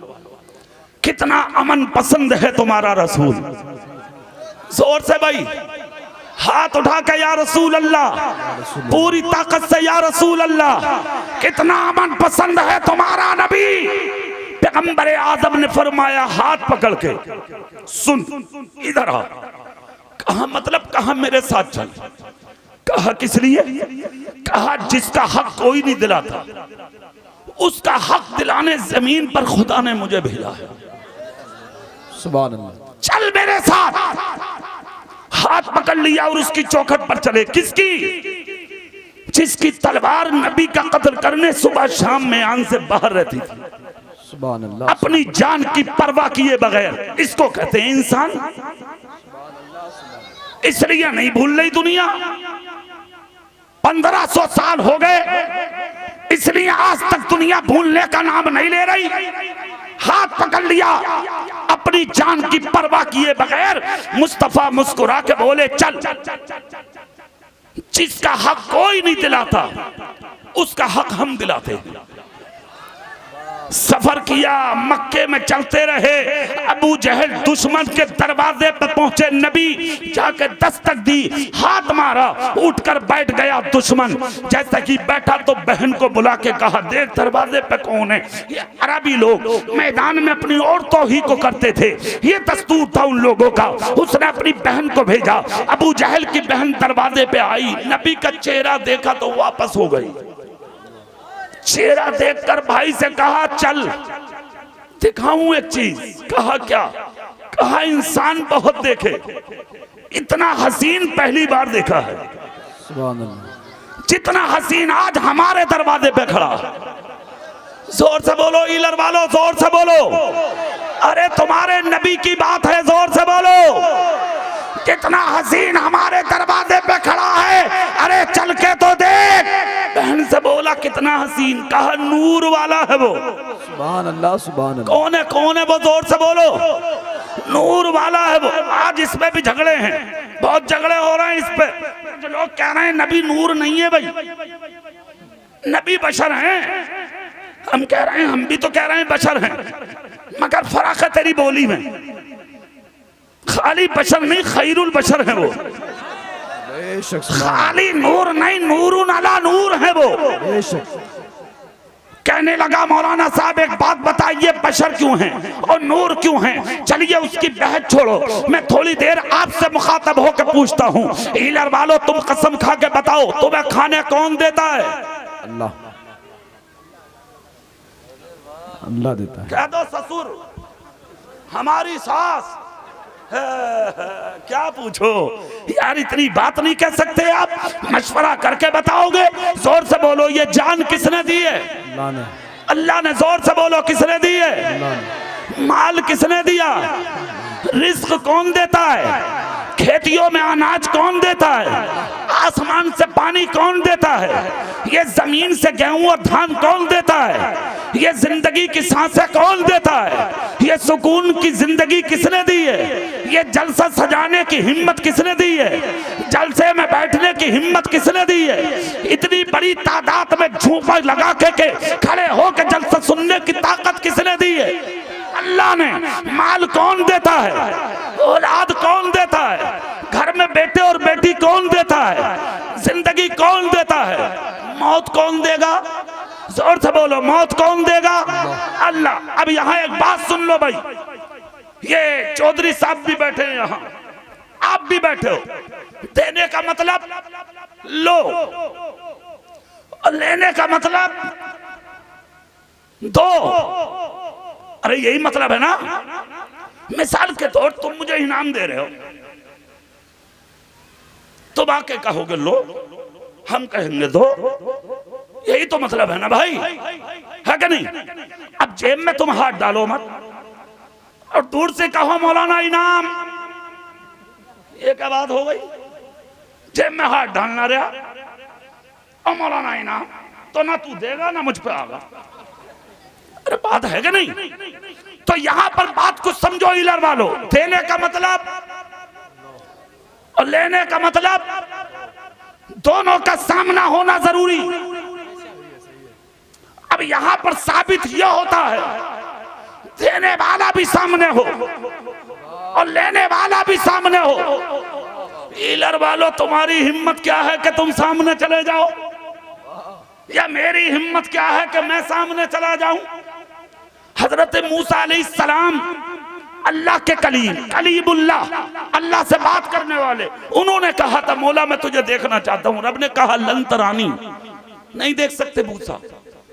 A: कितना अमन पसंद है तुम्हारा रसूल। जोर से भाई हाथ उठा के या रसूल अल्लाह, पूरी ताकत से या रसूल अल्लाह, कितना अमन पसंद है तुम्हारा नबी। पैगंबर आदम ने फरमाया हाथ पकड़ के सुन, इधर आ। कहा मतलब? कहा मेरे साथ चल। कहा किस लिए? कहा जिसका हक कोई नहीं दिलाता उसका हक दिलाने जमीन पर खुदा ने मुझे भेजा है।
B: सुभान अल्लाह।
A: चल मेरे साथ। हाथ पकड़ लिया और उसकी चौखट पर चले। किसकी? जिसकी तलवार नबी का कत्ल करने सुबह शाम में आन से बाहर रहती थी।
B: सुभान अल्लाह,
A: अपनी जान की परवाह किए बगैर, इसको कहते हैं इंसान। इसलिए नहीं भूल रही दुनिया, 1500 साल हो गए, इसलिए आज तक दुनिया भूलने का नाम नहीं ले रही। हाथ पकड़ लिया, अपनी जान की परवाह किए बगैर मुस्तफा मुस्कुरा के बोले चल। जिसका हक कोई नहीं दिलाता, उसका हक हम दिलाते हैं। सफर किया, मक्के में चलते रहे, अबू जहल दुश्मन के दरवाजे पर पहुंचे, नबी जाके दस्तक दी, हाथ मारा, उठकर बैठ गया दुश्मन। जैसा कि बैठा तो बहन को बुला के कहा देख दरवाजे पे कौन है। ये अरबी लोग मैदान में अपनी औरतों ही को करते थे, ये दस्तूर था उन लोगों का। उसने अपनी बहन को भेजा, अबू जहल की बहन दरवाजे पे आई, नबी का चेहरा देखा तो वापस हो गई। चेहरा देखकर भाई से कहा चल दिखाऊं एक चीज। कहा क्या? कहा इंसान बहुत देखे, इतना हसीन पहली बार देखा है।
B: सुभान अल्लाह,
A: जितना हसीन आज हमारे दरवाजे पे खड़ा। जोर से बोलो ईलर वालों, जोर से बोलो। अरे तुम्हारे नबी की बात है, जोर से बोलो। कितना हसीन हमारे दरवाजे पे खड़ा है, अरे चल के तो देख। बहन से बोला कितना हसीन, कहा नूर वाला है वो।
B: सुभान अल्लाह, सुभान अल्लाह।
A: कौन है? कौन है वो? जोर से बोलो। नूर वाला है वो। आज इस पे भी झगड़े हैं, बहुत झगड़े हो रहे हैं इस पे। जो लोग कह रहे हैं नबी नूर नहीं है, भाई नबी बशर हैं। हम कह रहे हैं, हम भी तो कह रहे हैं बशर हैं, मगर फर्क है तेरी बोली में। खाली बशर नहीं, खैरुल बशर है वो।
B: बेशक, सुभान
A: खाली नूर नहीं, नूरुन अला नूर है वो।
B: बेशक।
A: कहने लगा मौलाना साहब एक बात बताइए, बशर क्यों हैं और नूर क्यों हैं? चलिए उसकी बहस छोड़ो, मैं थोड़ी देर आपसे मुखातब होकर पूछता हूँ। हीलर वालों तुम कसम खा के बताओ, तुम्हें खाने कौन देता है?
B: अल्लाह, अल्लाह देता है।
A: कह दो ससुर, हमारी सास। क्या पूछो यार, इतनी बात नहीं कह सकते आप? मशवरा करके बताओगे? जोर से बोलो, ये जान किसने दी है?
B: अल्लाह ने।
A: अल्लाह ने। जोर से बोलो, किसने दी है?
B: अल्लाह ने।
A: माल किसने दिया? रिस्क कौन देता है? खेतियों में अनाज कौन देता है? आसमान से पानी कौन देता है? ये जमीन से गेहूं और धान कौन देता है? ये जिंदगी की सांसें कौन देता है? ये सुकून की जिंदगी किसने दी है? ये जलसा सजाने की हिम्मत किसने दी है? जलसे में बैठने की हिम्मत किसने दी है? इतनी बड़ी तादाद में झूंपा लगा के खड़े होकर जलसा सुनने की ताकत किसने दी है? अल्लाह ने। माल कौन देता है? औलाद कौन देता है? घर में बेटे और बेटी कौन देता है? जिंदगी कौन देता है? मौत कौन देगा? जोर से बोलो, मौत कौन देगा? अल्लाह। अब यहाँ एक बात सुन लो भाई, ये चौधरी साहब भी बैठे हैं यहाँ, आप भी बैठे हो। देने का मतलब लो और लेने का मतलब दो। अरे यही मतलब है ना? मिसाल के तौर तुम मुझे इनाम दे रहे हो, तुम आके कहोगे लो, हम कहेंगे दो। यही तो मतलब है ना भाई, है कि नहीं? अब जेब में तुम हाथ डालो मत और दूर से कहो मौलाना इनाम, ये क्या बात हो गई? जेब में हाथ डालना रहा और मौलाना इनाम, तो ना तू देगा ना मुझ पे आगा। अरे बात है कि नहीं? तो यहां पर बात कुछ समझो हीलर वालों। देने का मतलब और लेने का मतलब दोनों का सामना होना जरूरी। अब यहां पर साबित यह होता है, देने वाला भी सामने हो और लेने वाला भी सामने हो। हीलर वालों, तुम्हारी हिम्मत क्या है कि तुम सामने चले जाओ, या मेरी हिम्मत क्या है कि मैं सामने चला जाऊं? हजरत मूसा अलैहिस्सलाम अल्लाह के कलीम, कलीमुल्लाह, अल्लाह से बात करने वाले, उन्होंने कहा था मौला मैं तुझे देखना चाहता हूं। रब ने कहा लन तरानी, नहीं देख सकते मूसा।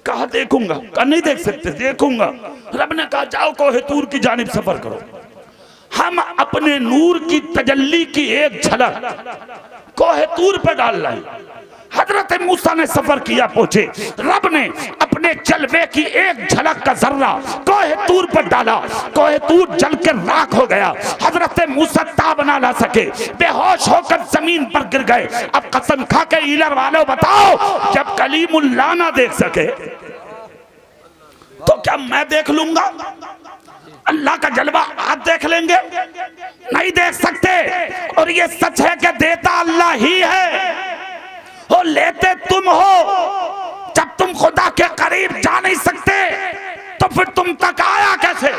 A: कहा देखूंगा। कहा नहीं देख सकते, देखूंगा। रब ने कहा जाओ कोहे तूर की जानिब सफर करो। हम अपने नूर की तजल्ली की एक झलक कोहे तूर पे डाल लाए। हजरत मूसा ने सफर किया, पहुंचे। रब ने अपने अपने जलवे की एक झलक का जर्रा कोहे तूर पर डाला, कोहे तूर जल के राख हो गया। हजरत मूसा ताब ना ला सके, बेहोश होकर जमीन पर गिर गए। अब कसम खा के ईलर वालों बताओ, जब कलीमुल्लाह ना देख सके तो क्या मैं देख लूंगा? अल्लाह का जलवा आप देख लेंगे? नहीं देख सकते। और ये सच है कि देता अल्लाह ही है और लेते तुम हो। जब तुम खुदा के करीब जा नहीं सकते तो फिर तुम तक आया कैसे?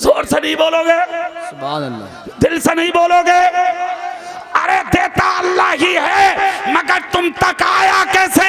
A: जोर से नहीं बोलोगे?
C: सुभान अल्लाह।
A: दिल से नहीं बोलोगे? अरे देता अल्लाह ही है, मगर तुम तक आया कैसे?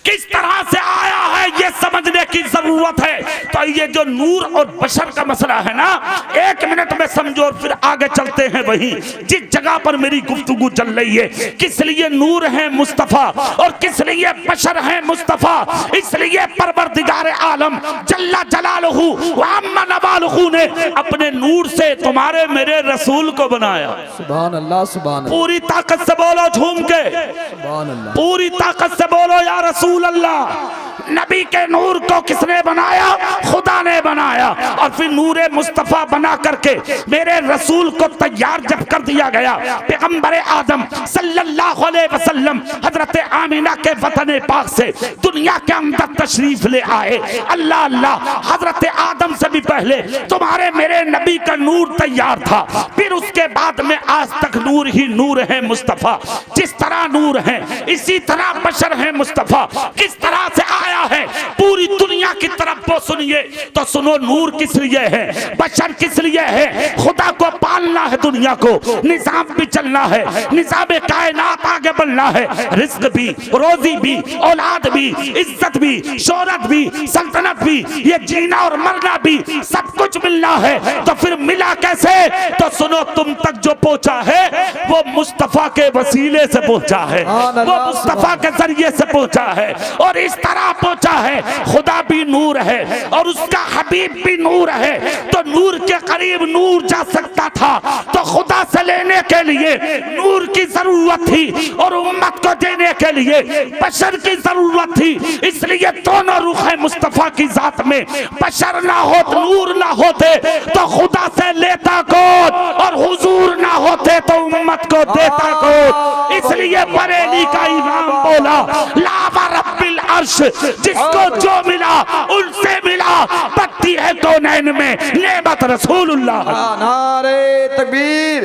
A: किस तरह से आया है ये समझने की जरूरत है। तो ये जो नूर और बशर का मसला है ना, 1 मिनट में समझो और फिर आगे चलते हैं वहीं जिस जगह पर मेरी गुफ्तगू चल रही है। किस लिए नूर है मुस्तफा और किस लिए बशर है मुस्तफा? इसलिए परवरदिगार आलम जल्ला जलालहू व अम्मा नवालहू ने अपने नूर से तुम्हारे मेरे रसूल को बनाया।
C: सुभान अल्लाह, सुभान अल्लाह,
A: पूरी ताकत से बोलो झूम के,
C: सुभान अल्लाह।
A: पूरी ताकत से बोलो या रसूल अल्लाह। नबी के नूर को किसने बनाया? खुदा ने बनाया। और फिर नूरे मुस्तफा बना करके मेरे रसूल को तैयार जब कर दिया गया, पैगंबर आदम सल्लल्लाहु अलैहि वसल्लम हजरत आमिना के वतन पाक से दुनिया के अंदर तशरीफ ले आए। अल्लाह अल्लाह, हजरत आदम से भी पहले तुम्हारे मेरे नबी का नूर तैयार था। फिर उसके बाद में आज तक नूर ही नूर है मुस्तफा। जिस तरह नूर है इसी तरह बशर है मुस्तफा। किस तरह से आया है पूरी दुनिया की तरफ वो सुनिए तो सुनो। नूर किस लिए है? बशर किस लिए है? खुदा को पालना है, दुनिया को निजाम भी चलना है, निजाम कायनात आगे बढ़ना है। रिज्क भी, रोजी भी, औलाद भी, इज्जत भी, शोहरत भी, सल्तनत भी, ये जीना और मरना भी सब कुछ मिलना है। तो फिर मिला कैसे? तो सुनो, तुम तक जो पहुंचा है वो मुस्तफा के वसीले से पहुंचा है, वो मुस्तफा के जरिए से पहुंचा है। और इस तरह पहुंचा है, खुदा भी नूर है और उसका हबीब भी नूर है। तो नूर के करीब नूर जा सकता था तो खुदा से लेने के लिए नूर की जरूरत थी और उम्मत को देने के लिए बशर की जरूरत थी। इसलिए दोनों रूह है मुस्तफा की जात में। बशर ना हो, नूर ना होते तो खुदा से लेता कौन, और हुजूर ना होते तो उम्मत को देता कौन। इसलिए बरेली का इमाम बोला, लावा रब्बिल अर्श, जिसको जो मिला उनसे मिला। पत्ती है कौनैन में नेमत रसूलुल्लाह।
C: नारे तकबीर,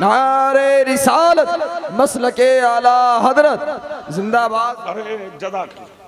C: नारे रिसालत, मसलके आला हजरत जिंदाबाद।
A: अरे जज़ाकल्लाह।